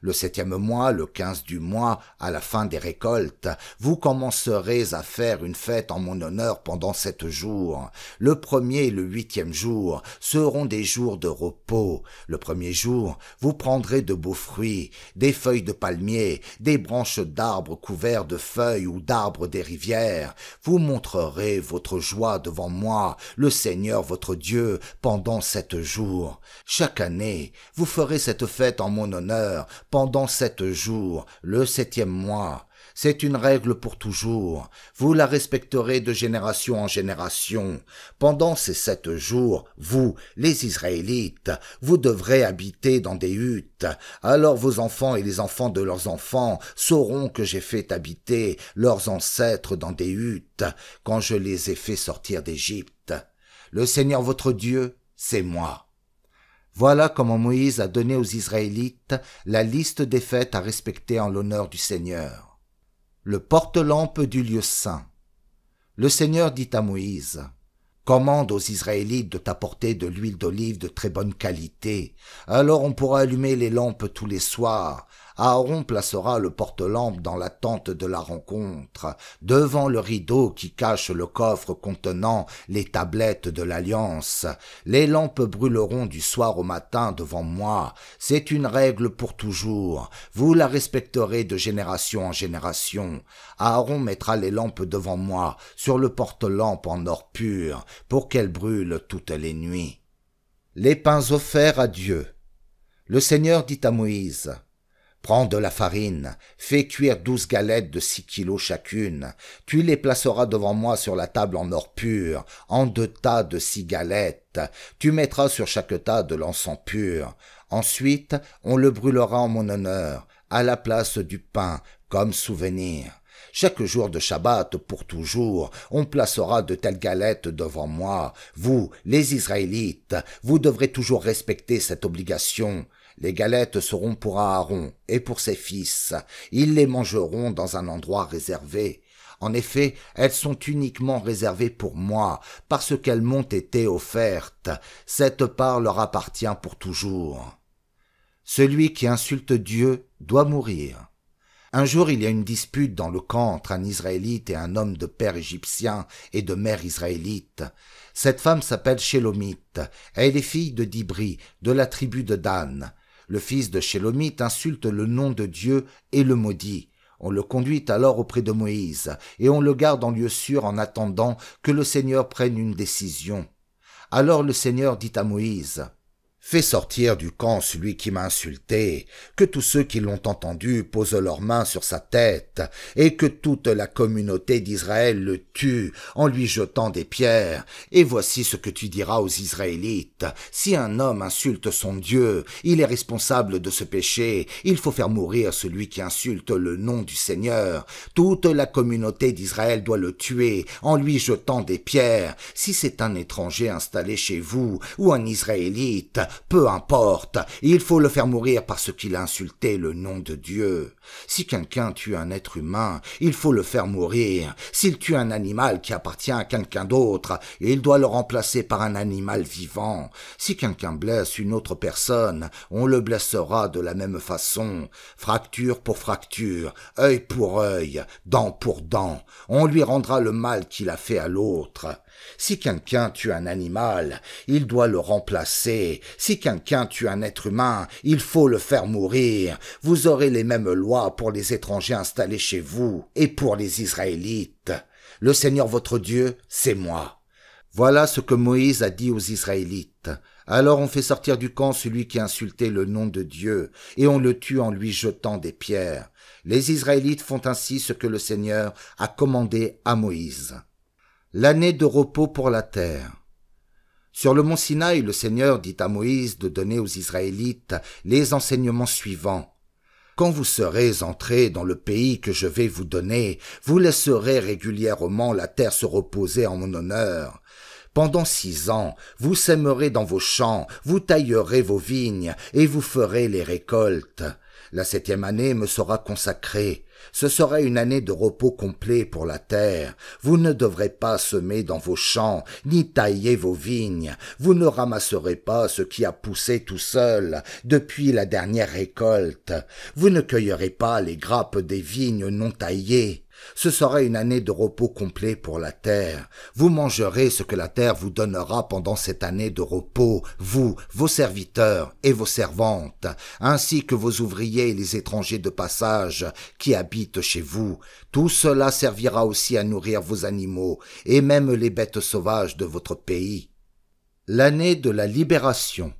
Le 7e mois, le 15 du mois, à la fin des récoltes, vous commencerez à faire une fête en mon honneur pendant 7 jours. Le 1er et le 8e jour seront des jours de repos. Le 1er jour, vous prendrez de beaux fruits, des feuilles de palmier, des branches d'arbres couverts de feuilles ou d'arbres des rivières. Vous montrerez votre joie devant moi, le Seigneur votre Dieu, pendant 7 jours. Chaque année, vous ferez cette fête en mon honneur, pendant 7 jours, le 7e mois. C'est une règle pour toujours. Vous la respecterez de génération en génération. Pendant ces 7 jours, vous, les Israélites, vous devrez habiter dans des huttes. Alors vos enfants et les enfants de leurs enfants sauront que j'ai fait habiter leurs ancêtres dans des huttes quand je les ai fait sortir d'Égypte. Le Seigneur votre Dieu, c'est moi. Voilà comment Moïse a donné aux Israélites la liste des fêtes à respecter en l'honneur du Seigneur. Le porte-lampe du lieu saint. Le Seigneur dit à Moïse, « Commande aux Israélites de t'apporter de l'huile d'olive de très bonne qualité. Alors on pourra allumer les lampes tous les soirs. Aaron placera le porte-lampe dans la tente de la rencontre, devant le rideau qui cache le coffre contenant les tablettes de l'Alliance. Les lampes brûleront du soir au matin devant moi. C'est une règle pour toujours. Vous la respecterez de génération en génération. Aaron mettra les lampes devant moi, sur le porte-lampe en or pur, pour qu'elles brûlent toutes les nuits. » Les pains offerts à Dieu. Le Seigneur dit à Moïse, « Prends de la farine, fais cuire 12 galettes de 6 kilos chacune. Tu les placeras devant moi sur la table en or pur, en 2 tas de 6 galettes. Tu mettras sur chaque tas de l'encens pur. Ensuite, on le brûlera en mon honneur, à la place du pain, comme souvenir. Chaque jour de Shabbat, pour toujours, on placera de telles galettes devant moi. Vous, les Israélites, vous devrez toujours respecter cette obligation. Les galettes seront pour Aaron et pour ses fils. Ils les mangeront dans un endroit réservé. En effet, elles sont uniquement réservées pour moi, parce qu'elles m'ont été offertes. Cette part leur appartient pour toujours. Celui qui insulte Dieu doit mourir. Un jour, il y a une dispute dans le camp entre un Israélite et un homme de père égyptien et de mère israélite. Cette femme s'appelle Shélomite. Elle est fille de Dibri, de la tribu de Dan. Le fils de Shélomite insulte le nom de Dieu et le maudit. On le conduit alors auprès de Moïse, et on le garde en lieu sûr en attendant que le Seigneur prenne une décision. Alors le Seigneur dit à Moïse, Fais sortir du camp celui qui m'a insulté, que tous ceux qui l'ont entendu posent leurs mains sur sa tête, et que toute la communauté d'Israël le tue en lui jetant des pierres. Et voici ce que tu diras aux Israélites. Si un homme insulte son Dieu, il est responsable de ce péché. Il faut faire mourir celui qui insulte le nom du Seigneur. Toute la communauté d'Israël doit le tuer en lui jetant des pierres. Si c'est un étranger installé chez vous ou un Israélite, peu importe, il faut le faire mourir parce qu'il a insulté le nom de Dieu. Si quelqu'un tue un être humain, il faut le faire mourir. S'il tue un animal qui appartient à quelqu'un d'autre, il doit le remplacer par un animal vivant. Si quelqu'un blesse une autre personne, on le blessera de la même façon. Fracture pour fracture, œil pour œil, dent pour dent. On lui rendra le mal qu'il a fait à l'autre. Si quelqu'un tue un animal, il doit le remplacer. Si quelqu'un tue un être humain, il faut le faire mourir. Vous aurez les mêmes lois pour les étrangers installés chez vous et pour les Israélites. Le Seigneur votre Dieu, c'est moi. Voilà ce que Moïse a dit aux Israélites. Alors on fait sortir du camp celui qui a insulté le nom de Dieu, et on le tue en lui jetant des pierres. Les Israélites font ainsi ce que le Seigneur a commandé à Moïse. L'année de repos pour la terre. Sur le mont Sinaï, le Seigneur dit à Moïse de donner aux Israélites les enseignements suivants. Quand vous serez entrés dans le pays que je vais vous donner, vous laisserez régulièrement la terre se reposer en mon honneur. Pendant 6 ans, vous sèmerez dans vos champs, vous taillerez vos vignes, et vous ferez les récoltes. La 7e année me sera consacrée. Ce sera une année de repos complet pour la terre. Vous ne devrez pas semer dans vos champs, ni tailler vos vignes. Vous ne ramasserez pas ce qui a poussé tout seul depuis la dernière récolte. Vous ne cueillerez pas les grappes des vignes non taillées. Ce sera une année de repos complet pour la terre. Vous mangerez ce que la terre vous donnera pendant cette année de repos, vous, vos serviteurs et vos servantes, ainsi que vos ouvriers et les étrangers de passage qui habitent chez vous. Tout cela servira aussi à nourrir vos animaux et même les bêtes sauvages de votre pays. L'année de la libération.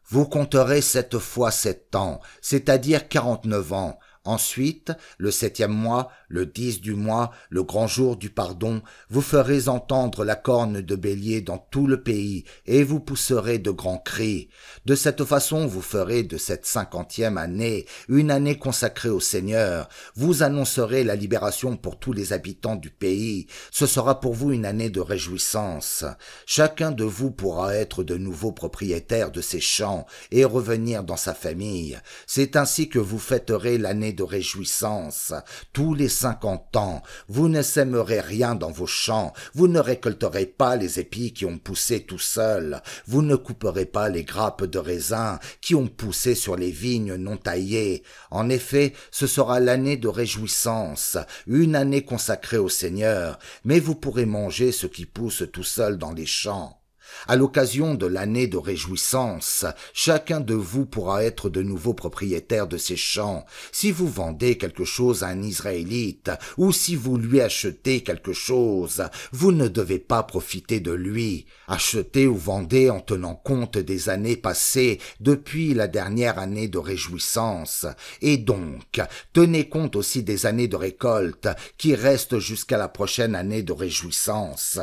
Vous compterez 7 fois 7 ans, c'est-à-dire 49 ans. Ensuite, le 7e mois, le 10 du mois, le grand jour du pardon, vous ferez entendre la corne de bélier dans tout le pays, et vous pousserez de grands cris. De cette façon, vous ferez de cette 50e année une année consacrée au Seigneur. Vous annoncerez la libération pour tous les habitants du pays. Ce sera pour vous une année de réjouissance. Chacun de vous pourra être de nouveau propriétaire de ses champs et revenir dans sa famille. C'est ainsi que vous fêterez l'année de réjouissance. Tous les 50 ans, vous ne sèmerez rien dans vos champs, vous ne récolterez pas les épis qui ont poussé tout seuls, vous ne couperez pas les grappes de raisin qui ont poussé sur les vignes non taillées. En effet, ce sera l'année de réjouissance, une année consacrée au Seigneur, mais vous pourrez manger ce qui pousse tout seul dans les champs. À l'occasion de l'année de réjouissance, chacun de vous pourra être de nouveau propriétaire de ses champs. Si vous vendez quelque chose à un Israélite, ou si vous lui achetez quelque chose, vous ne devez pas profiter de lui. Achetez ou vendez en tenant compte des années passées depuis la dernière année de réjouissance. Et donc, tenez compte aussi des années de récolte qui restent jusqu'à la prochaine année de réjouissance.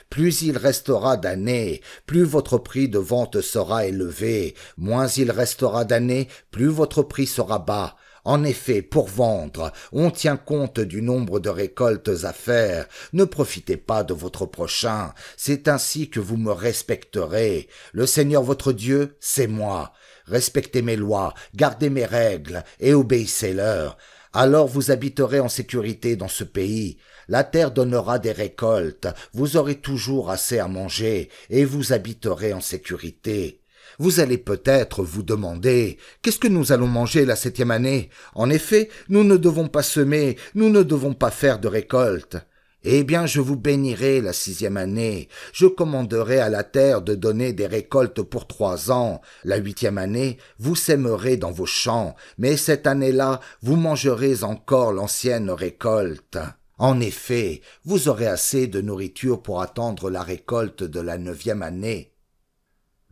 Plus il restera d'années, plus votre prix de vente sera élevé, moins il restera d'années, plus votre prix sera bas. En effet, pour vendre, on tient compte du nombre de récoltes à faire. Ne profitez pas de votre prochain, c'est ainsi que vous me respecterez. Le Seigneur votre Dieu, c'est moi. Respectez mes lois, gardez mes règles et obéissez-leur. Alors vous habiterez en sécurité dans ce pays. La terre donnera des récoltes, vous aurez toujours assez à manger, et vous habiterez en sécurité. Vous allez peut-être vous demander, qu'est-ce que nous allons manger la 7e année? En effet, nous ne devons pas semer, nous ne devons pas faire de récolte. Eh bien, je vous bénirai la 6e année. Je commanderai à la terre de donner des récoltes pour 3 ans. La 8e année, vous sèmerez dans vos champs, mais cette année-là, vous mangerez encore l'ancienne récolte. En effet, vous aurez assez de nourriture pour attendre la récolte de la 9e année.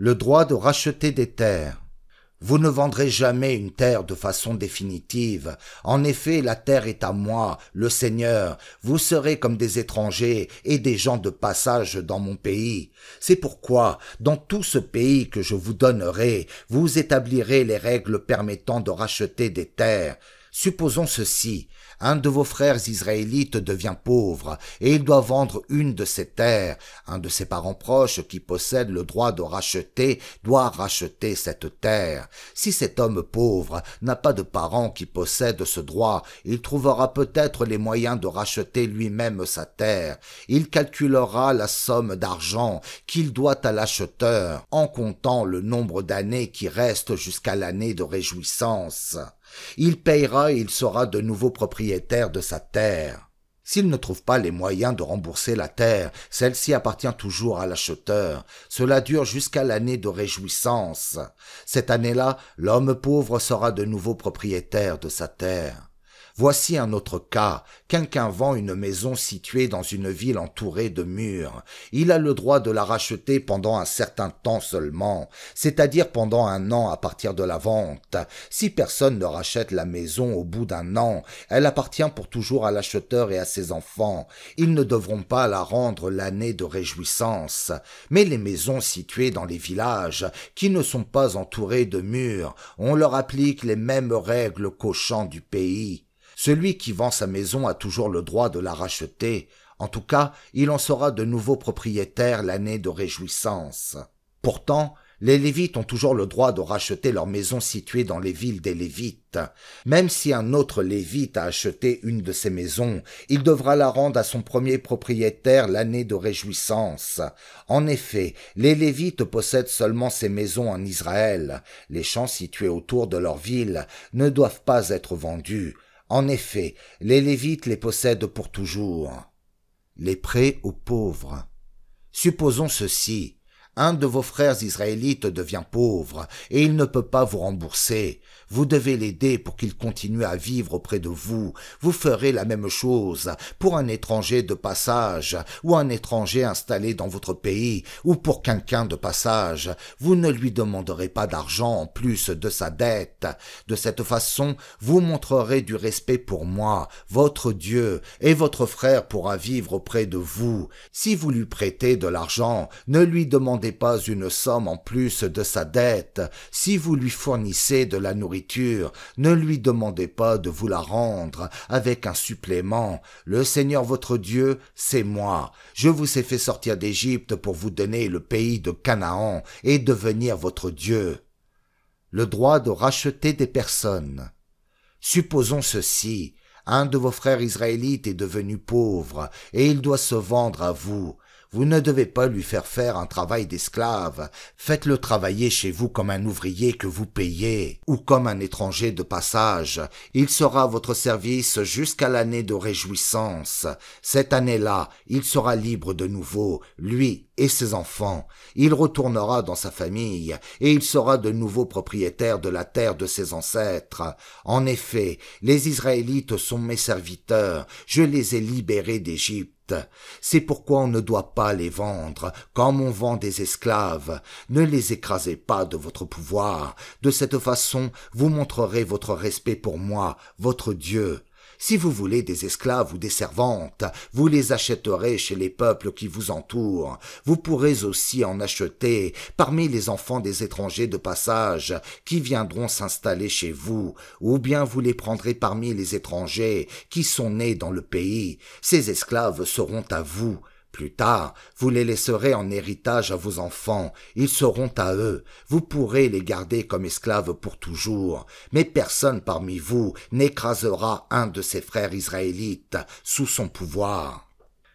Le droit de racheter des terres. Vous ne vendrez jamais une terre de façon définitive. En effet, la terre est à moi, le Seigneur. Vous serez comme des étrangers et des gens de passage dans mon pays. C'est pourquoi, dans tout ce pays que je vous donnerai, vous établirez les règles permettant de racheter des terres. Supposons ceci. Un de vos frères israélites devient pauvre et il doit vendre une de ses terres. Un de ses parents proches qui possède le droit de racheter doit racheter cette terre. Si cet homme pauvre n'a pas de parents qui possèdent ce droit, il trouvera peut-être les moyens de racheter lui-même sa terre. Il calculera la somme d'argent qu'il doit à l'acheteur en comptant le nombre d'années qui restent jusqu'à l'année de réjouissance. Il payera et il sera de nouveau propriétaire de sa terre. S'il ne trouve pas les moyens de rembourser la terre, celle-ci appartient toujours à l'acheteur. Cela dure jusqu'à l'année de réjouissance. Cette année-là, l'homme pauvre sera de nouveau propriétaire de sa terre. Voici un autre cas. Quelqu'un vend une maison située dans une ville entourée de murs. Il a le droit de la racheter pendant un certain temps seulement, c'est-à-dire pendant 1 an à partir de la vente. Si personne ne rachète la maison au bout d'1 an, elle appartient pour toujours à l'acheteur et à ses enfants. Ils ne devront pas la rendre l'année de réjouissance. Mais les maisons situées dans les villages, qui ne sont pas entourées de murs, on leur applique les mêmes règles qu'aux champs du pays. Celui qui vend sa maison a toujours le droit de la racheter. En tout cas, il en sera de nouveau propriétaire l'année de réjouissance. Pourtant, les Lévites ont toujours le droit de racheter leurs maisons situées dans les villes des Lévites. Même si un autre Lévite a acheté une de ces maisons, il devra la rendre à son premier propriétaire l'année de réjouissance. En effet, les Lévites possèdent seulement ces maisons en Israël. Les champs situés autour de leur ville ne doivent pas être vendus. En effet, les Lévites les possèdent pour toujours. Les prêts aux pauvres. Supposons ceci. Un de vos frères israélites devient pauvre et il ne peut pas vous rembourser. Vous devez l'aider pour qu'il continue à vivre auprès de vous. Vous ferez la même chose pour un étranger de passage ou un étranger installé dans votre pays ou pour quelqu'un de passage. Vous ne lui demanderez pas d'argent en plus de sa dette. De cette façon, vous montrerez du respect pour moi, votre Dieu, et votre frère pourra vivre auprès de vous. Si vous lui prêtez de l'argent, ne lui demandez pas une somme en plus de sa dette. Si vous lui fournissez de la nourriture, ne lui demandez pas de vous la rendre avec un supplément. Le Seigneur votre Dieu, c'est moi. Je vous ai fait sortir d'Égypte pour vous donner le pays de Canaan et devenir votre Dieu. Le droit de racheter des personnes. Supposons ceci. Un de vos frères israélites est devenu pauvre et il doit se vendre à vous. Vous ne devez pas lui faire un travail d'esclave. Faites-le travailler chez vous comme un ouvrier que vous payez, ou comme un étranger de passage. Il sera à votre service jusqu'à l'année de réjouissance. Cette année-là, il sera libre de nouveau, lui et ses enfants. Il retournera dans sa famille, et il sera de nouveau propriétaire de la terre de ses ancêtres. En effet, les Israélites sont mes serviteurs. Je les ai libérés d'Égypte. C'est pourquoi on ne doit pas les vendre, comme on vend des esclaves. Ne les écrasez pas de votre pouvoir. De cette façon, vous montrerez votre respect pour moi, votre Dieu. Si vous voulez des esclaves ou des servantes, vous les achèterez chez les peuples qui vous entourent. Vous pourrez aussi en acheter parmi les enfants des étrangers de passage qui viendront s'installer chez vous, ou bien vous les prendrez parmi les étrangers qui sont nés dans le pays. Ces esclaves seront à vous. Plus tard, vous les laisserez en héritage à vos enfants, ils seront à eux, vous pourrez les garder comme esclaves pour toujours, mais personne parmi vous n'écrasera un de ses frères israélites sous son pouvoir.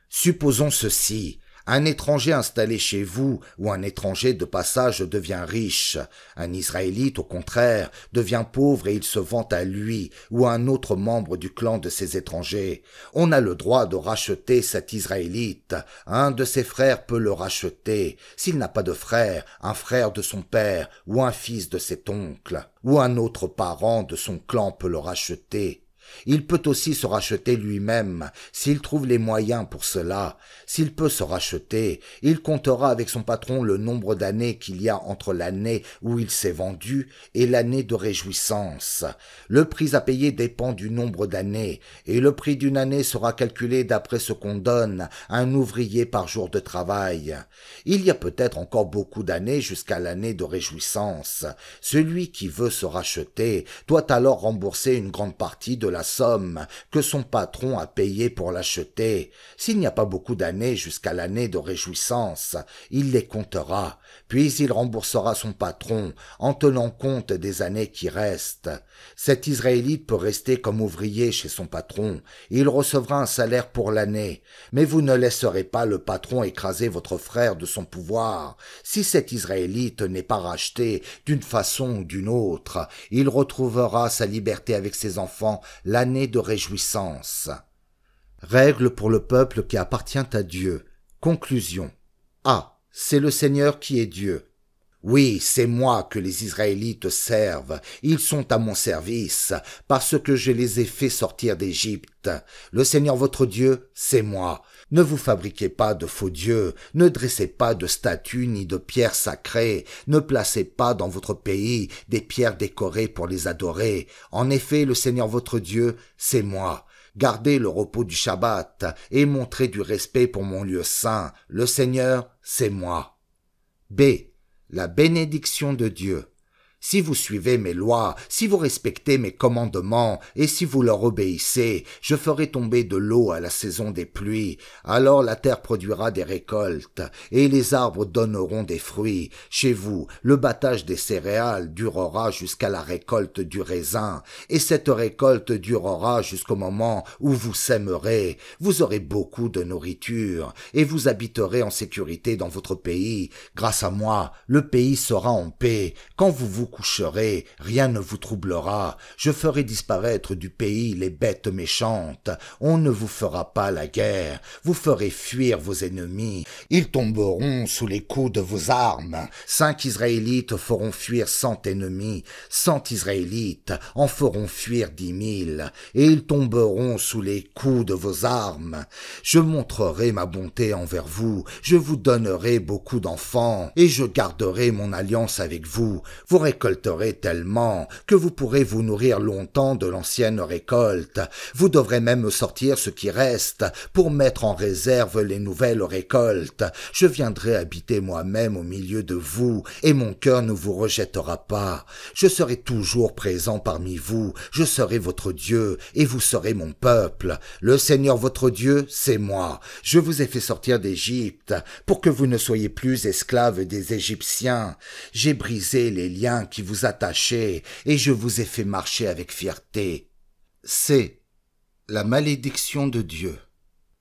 Supposons ceci. Un étranger installé chez vous ou un étranger de passage devient riche. Un Israélite, au contraire, devient pauvre et il se vend à lui ou à un autre membre du clan de ces étrangers. On a le droit de racheter cet Israélite. Un de ses frères peut le racheter. S'il n'a pas de frère, un frère de son père ou un fils de cet oncle ou un autre parent de son clan peut le racheter. Il peut aussi se racheter lui-même, s'il trouve les moyens pour cela. S'il peut se racheter, il comptera avec son patron le nombre d'années qu'il y a entre l'année où il s'est vendu et l'année de réjouissance. Le prix à payer dépend du nombre d'années, et le prix d'une année sera calculé d'après ce qu'on donne à un ouvrier par jour de travail. Il y a peut-être encore beaucoup d'années jusqu'à l'année de réjouissance. Celui qui veut se racheter doit alors rembourser une grande partie de la somme que son patron a payée pour l'acheter. S'il n'y a pas beaucoup d'années jusqu'à l'année de réjouissance, il les comptera, puis il remboursera son patron en tenant compte des années qui restent. Cet Israélite peut rester comme ouvrier chez son patron, il recevra un salaire pour l'année, mais vous ne laisserez pas le patron écraser votre frère de son pouvoir. Si cet Israélite n'est pas racheté d'une façon ou d'une autre, il retrouvera sa liberté avec ses enfants l'année de réjouissance. Règle pour le peuple qui appartient à Dieu. Conclusion. A. C'est le Seigneur qui est Dieu. Oui, c'est moi que les Israélites servent. Ils sont à mon service, parce que je les ai fait sortir d'Égypte. Le Seigneur votre Dieu, c'est moi. Ne vous fabriquez pas de faux dieux, ne dressez pas de statues ni de pierres sacrées, ne placez pas dans votre pays des pierres décorées pour les adorer. En effet, le Seigneur votre Dieu, c'est moi. Gardez le repos du Shabbat et montrez du respect pour mon lieu saint. Le Seigneur, c'est moi. B. La bénédiction de Dieu. Si vous suivez mes lois, si vous respectez mes commandements, et si vous leur obéissez, je ferai tomber de l'eau à la saison des pluies. Alors la terre produira des récoltes, et les arbres donneront des fruits. Chez vous, le battage des céréales durera jusqu'à la récolte du raisin, et cette récolte durera jusqu'au moment où vous sèmerez. Vous aurez beaucoup de nourriture, et vous habiterez en sécurité dans votre pays. Grâce à moi, le pays sera en paix. Quand vous coucherez, rien ne vous troublera. Je ferai disparaître du pays les bêtes méchantes. On ne vous fera pas la guerre. Vous ferez fuir vos ennemis. Ils tomberont sous les coups de vos armes. 5 Israélites feront fuir 100 ennemis. 100 Israélites en feront fuir 10 000. Et ils tomberont sous les coups de vos armes. Je montrerai ma bonté envers vous. Je vous donnerai beaucoup d'enfants. Et je garderai mon alliance avec vous. Vous récolterez tellement que vous pourrez vous nourrir longtemps de l'ancienne récolte. Vous devrez même sortir ce qui reste pour mettre en réserve les nouvelles récoltes. Je viendrai habiter moi-même au milieu de vous et mon cœur ne vous rejettera pas. Je serai toujours présent parmi vous. Je serai votre Dieu et vous serez mon peuple. Le Seigneur votre Dieu, c'est moi. Je vous ai fait sortir d'Égypte pour que vous ne soyez plus esclaves des Égyptiens. J'ai brisé les liens qui vous attachaient, et je vous ai fait marcher avec fierté. C. La malédiction de Dieu.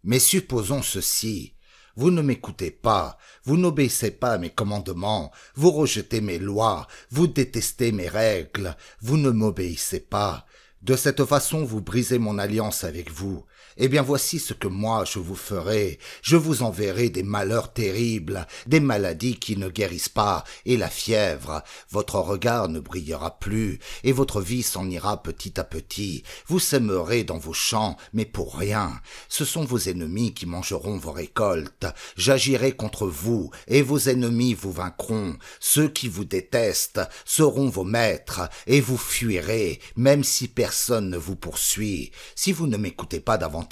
Mais supposons ceci. Vous ne m'écoutez pas, vous n'obéissez pas à mes commandements, vous rejetez mes lois, vous détestez mes règles, vous ne m'obéissez pas. De cette façon, vous brisez mon alliance avec vous. Eh bien, voici ce que moi je vous ferai. Je vous enverrai des malheurs terribles, des maladies qui ne guérissent pas, et la fièvre. Votre regard ne brillera plus, et votre vie s'en ira petit à petit. Vous sèmerez dans vos champs, mais pour rien. Ce sont vos ennemis qui mangeront vos récoltes. J'agirai contre vous, et vos ennemis vous vaincront. Ceux qui vous détestent seront vos maîtres, et vous fuirez, même si personne ne vous poursuit. Si vous ne m'écoutez pas davantage,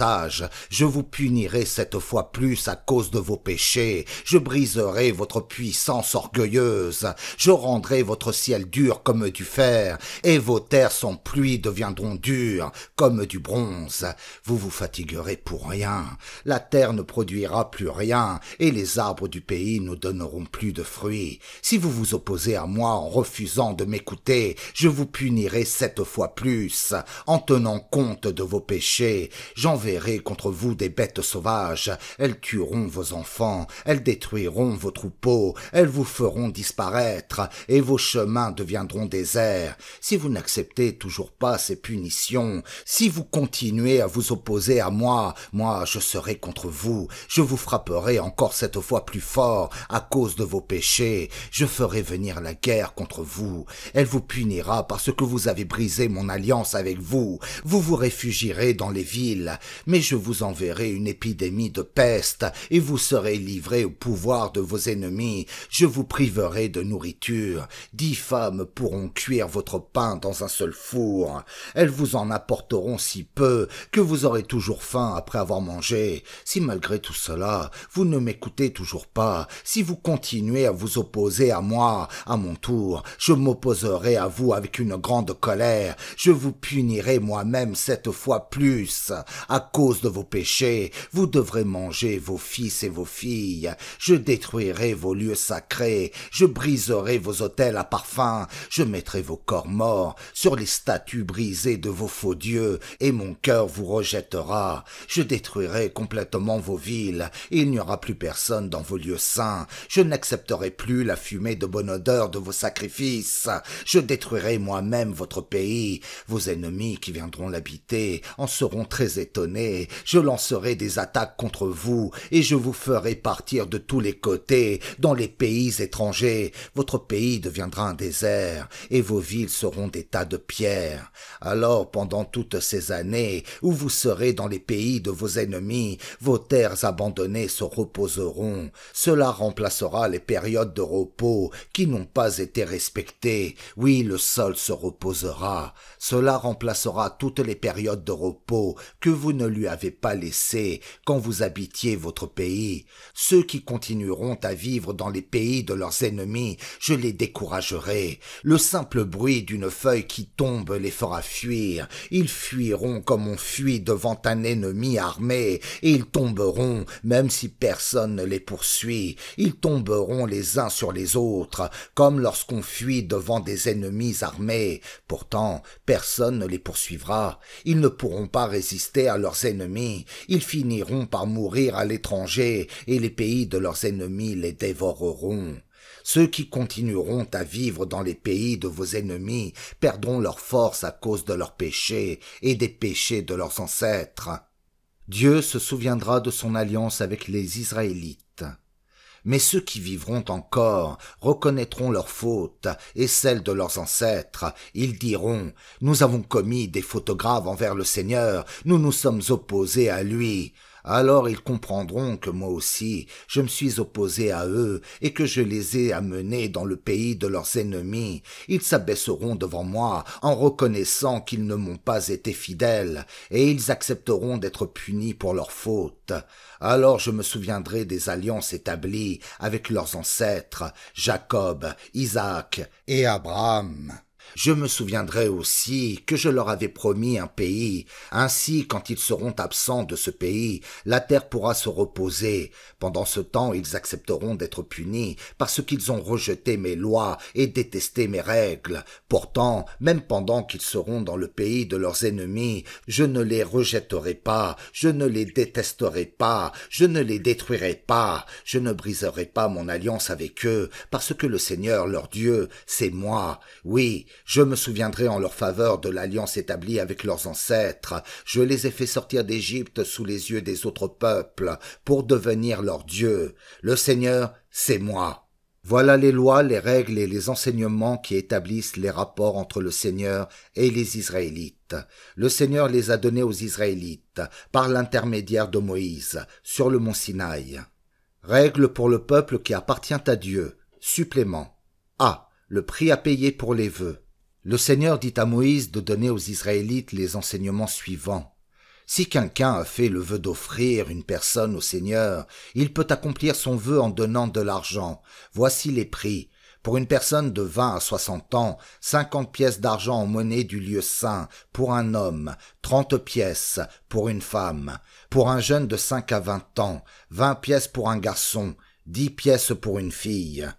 je vous punirai 7 fois plus à cause de vos péchés. Je briserai votre puissance orgueilleuse. Je rendrai votre ciel dur comme du fer, et vos terres sans pluie deviendront dures comme du bronze. Vous vous fatiguerez pour rien. La terre ne produira plus rien, et les arbres du pays ne donneront plus de fruits. Si vous vous opposez à moi en refusant de m'écouter, je vous punirai 7 fois plus, en tenant compte de vos péchés. J'enverrai contre vous des bêtes sauvages. Elles tueront vos enfants, elles détruiront vos troupeaux, elles vous feront disparaître, et vos chemins deviendront déserts. Si vous n'acceptez toujours pas ces punitions, si vous continuez à vous opposer à moi, je serai contre vous. Je vous frapperai encore cette fois plus fort à cause de vos péchés. Je ferai venir la guerre contre vous. Elle vous punira parce que vous avez brisé mon alliance avec vous. Vous vous réfugierez dans les villes, mais je vous enverrai une épidémie de peste et vous serez livrés au pouvoir de vos ennemis. Je vous priverai de nourriture. 10 femmes pourront cuire votre pain dans un seul four. Elles vous en apporteront si peu que vous aurez toujours faim après avoir mangé. Si malgré tout cela, vous ne m'écoutez toujours pas, si vous continuez à vous opposer à moi, à mon tour, je m'opposerai à vous avec une grande colère. Je vous punirai moi-même 7 fois plus. À cause de vos péchés, vous devrez manger vos fils et vos filles. Je détruirai vos lieux sacrés. Je briserai vos autels à parfum. Je mettrai vos corps morts sur les statues brisées de vos faux dieux, et mon cœur vous rejettera. Je détruirai complètement vos villes, et il n'y aura plus personne dans vos lieux saints. Je n'accepterai plus la fumée de bonne odeur de vos sacrifices. Je détruirai moi-même votre pays. Vos ennemis qui viendront l'habiter en seront très étonnés. Je lancerai des attaques contre vous, et je vous ferai partir de tous les côtés, dans les pays étrangers. Votre pays deviendra un désert, et vos villes seront des tas de pierres. Alors, pendant toutes ces années, où vous serez dans les pays de vos ennemis, vos terres abandonnées se reposeront. Cela remplacera les périodes de repos qui n'ont pas été respectées. Oui, le sol se reposera. Cela remplacera toutes les périodes de repos que vous ne lui avez pas laissées quand vous habitiez votre pays. Ceux qui continueront à vivre dans les pays de leurs ennemis, je les découragerai. Le simple bruit d'une feuille qui tombe les fera fuir. Ils fuiront comme on fuit devant un ennemi armé, et ils tomberont même si personne ne les poursuit. Ils tomberont les uns sur les autres, comme lorsqu'on fuit devant des ennemis armés. Pourtant, personne ne les poursuivra. Ils ne pourront pas résister à leurs ennemis. Ils finiront par mourir à l'étranger, et les pays de leurs ennemis les dévoreront. Ceux qui continueront à vivre dans les pays de vos ennemis perdront leur force à cause de leurs péchés et des péchés de leurs ancêtres. Dieu se souviendra de son alliance avec les Israélites. Mais ceux qui vivront encore reconnaîtront leurs fautes et celles de leurs ancêtres. Ils diront « Nous avons commis des fautes graves envers le Seigneur, nous nous sommes opposés à lui. » Alors ils comprendront que moi aussi je me suis opposé à eux et que je les ai amenés dans le pays de leurs ennemis. Ils s'abaisseront devant moi en reconnaissant qu'ils ne m'ont pas été fidèles, et ils accepteront d'être punis pour leurs fautes. Alors je me souviendrai des alliances établies avec leurs ancêtres, Jacob, Isaac et Abraham. Je me souviendrai aussi que je leur avais promis un pays. Ainsi, quand ils seront absents de ce pays, la terre pourra se reposer. Pendant ce temps, ils accepteront d'être punis parce qu'ils ont rejeté mes lois et détesté mes règles. Pourtant, même pendant qu'ils seront dans le pays de leurs ennemis, je ne les rejetterai pas, je ne les détesterai pas, je ne les détruirai pas, je ne briserai pas mon alliance avec eux, parce que le Seigneur, leur Dieu, c'est moi. Oui, je me souviendrai en leur faveur de l'alliance établie avec leurs ancêtres. Je les ai fait sortir d'Égypte sous les yeux des autres peuples pour devenir leur Dieu. Le Seigneur, c'est moi. Voilà les lois, les règles et les enseignements qui établissent les rapports entre le Seigneur et les Israélites. Le Seigneur les a donnés aux Israélites par l'intermédiaire de Moïse sur le mont Sinaï. Règles pour le peuple qui appartient à Dieu. Supplément. A. Le prix à payer pour les vœux. Le Seigneur dit à Moïse de donner aux Israélites les enseignements suivants. Si quelqu'un a fait le vœu d'offrir une personne au Seigneur, il peut accomplir son vœu en donnant de l'argent. Voici les prix. Pour une personne de 20 à 60 ans, 50 pièces d'argent en monnaie du lieu saint pour un homme, 30 pièces pour une femme. Pour un jeune de 5 à 20 ans, 20 pièces pour un garçon, 10 pièces pour une fille.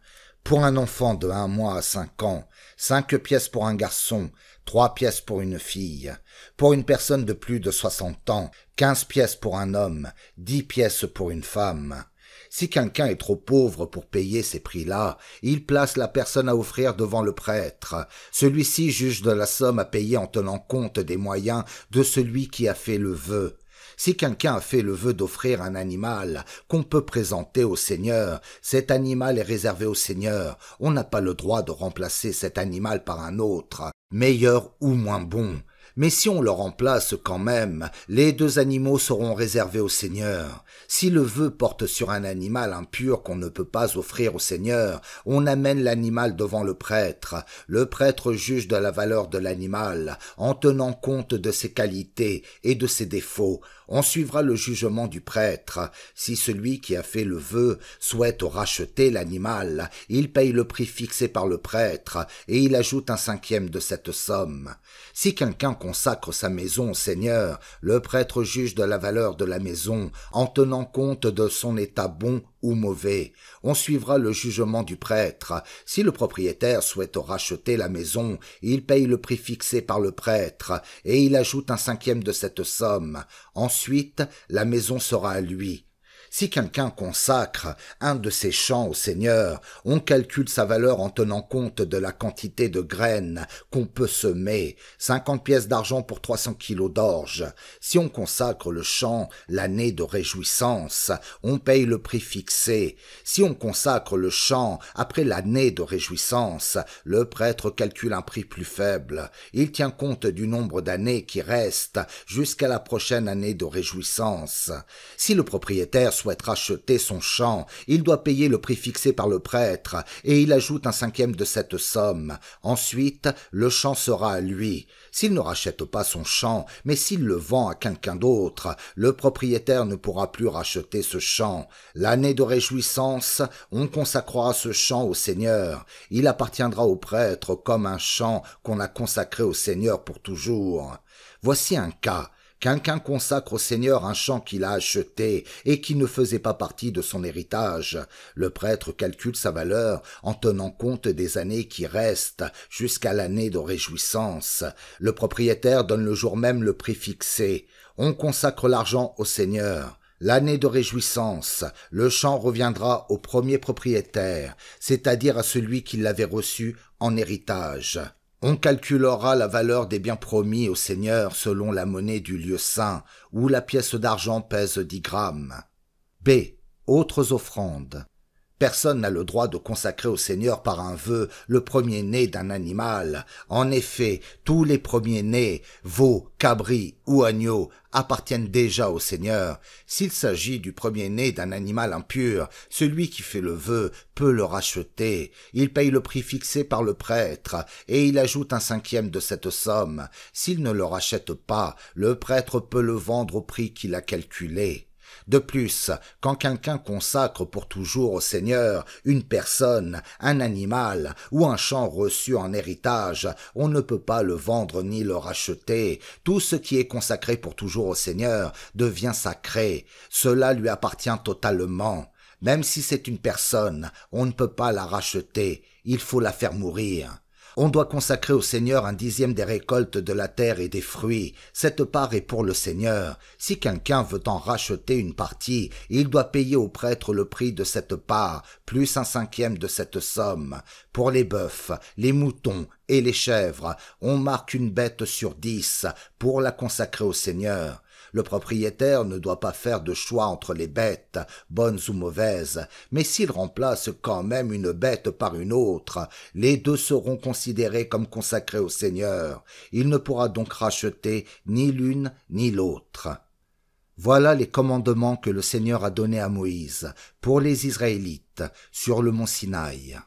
Pour un enfant de 1 mois à 5 ans, 5 pièces pour un garçon, 3 pièces pour une fille. Pour une personne de plus de 60 ans, 15 pièces pour un homme, 10 pièces pour une femme. Si quelqu'un est trop pauvre pour payer ces prix-là, il place la personne à offrir devant le prêtre. Celui-ci juge de la somme à payer en tenant compte des moyens de celui qui a fait le vœu. Si quelqu'un a fait le vœu d'offrir un animal qu'on peut présenter au Seigneur, cet animal est réservé au Seigneur. On n'a pas le droit de remplacer cet animal par un autre, meilleur ou moins bon. Mais si on le remplace quand même, les 2 animaux seront réservés au Seigneur. Si le vœu porte sur un animal impur qu'on ne peut pas offrir au Seigneur, on amène l'animal devant le prêtre. Le prêtre juge de la valeur de l'animal, en tenant compte de ses qualités et de ses défauts. On suivra le jugement du prêtre. Si celui qui a fait le vœu souhaite racheter l'animal, il paye le prix fixé par le prêtre et il ajoute un 5e de cette somme. Si quelqu'un consacre sa maison au Seigneur, le prêtre juge de la valeur de la maison en tenant compte de son état bon ou mauvais. On suivra le jugement du prêtre. Si le propriétaire souhaite racheter la maison, il paye le prix fixé par le prêtre et il ajoute un 5e de cette somme. Ensuite, la maison sera à lui. Si quelqu'un consacre un de ses champs au Seigneur, on calcule sa valeur en tenant compte de la quantité de graines qu'on peut semer, 50 pièces d'argent pour 300 kilos d'orge. Si on consacre le champ l'année de réjouissance, on paye le prix fixé. Si on consacre le champ après l'année de réjouissance, le prêtre calcule un prix plus faible. Il tient compte du nombre d'années qui restent jusqu'à la prochaine année de réjouissance. Si le propriétaire souhaite racheter son champ, il doit payer le prix fixé par le prêtre et il ajoute un 5e de cette somme. Ensuite, le champ sera à lui. S'il ne rachète pas son champ, mais s'il le vend à quelqu'un d'autre, le propriétaire ne pourra plus racheter ce champ. L'année de réjouissance, on consacrera ce champ au Seigneur. Il appartiendra au prêtre comme un champ qu'on a consacré au Seigneur pour toujours. Voici un cas. Quelqu'un consacre au Seigneur un champ qu'il a acheté et qui ne faisait pas partie de son héritage. Le prêtre calcule sa valeur en tenant compte des années qui restent jusqu'à l'année de réjouissance. Le propriétaire donne le jour même le prix fixé. On consacre l'argent au Seigneur. L'année de réjouissance, le champ reviendra au premier propriétaire, c'est-à-dire à celui qui l'avait reçu en héritage. On calculera la valeur des biens promis au Seigneur selon la monnaie du lieu saint, où la pièce d'argent pèse 10 grammes. B. Autres offrandes. Personne n'a le droit de consacrer au Seigneur par un vœu le premier-né d'un animal. En effet, tous les premiers-nés, veaux, cabris ou agneaux, appartiennent déjà au Seigneur. S'il s'agit du premier-né d'un animal impur, celui qui fait le vœu peut le racheter. Il paye le prix fixé par le prêtre et il ajoute un 5e de cette somme. S'il ne le rachète pas, le prêtre peut le vendre au prix qu'il a calculé. De plus, quand quelqu'un consacre pour toujours au Seigneur une personne, un animal ou un champ reçu en héritage, on ne peut pas le vendre ni le racheter. Tout ce qui est consacré pour toujours au Seigneur devient sacré. Cela lui appartient totalement. Même si c'est une personne, on ne peut pas la racheter. Il faut la faire mourir. On doit consacrer au Seigneur un 10e des récoltes de la terre et des fruits. Cette part est pour le Seigneur. Si quelqu'un veut en racheter une partie, il doit payer au prêtre le prix de cette part, plus un 5e de cette somme. Pour les bœufs, les moutons et les chèvres, on marque une bête sur 10 pour la consacrer au Seigneur. Le propriétaire ne doit pas faire de choix entre les bêtes, bonnes ou mauvaises, mais s'il remplace quand même une bête par une autre, les deux seront considérés comme consacrés au Seigneur. Il ne pourra donc racheter ni l'une ni l'autre. Voilà les commandements que le Seigneur a donnés à Moïse pour les Israélites sur le mont Sinaï.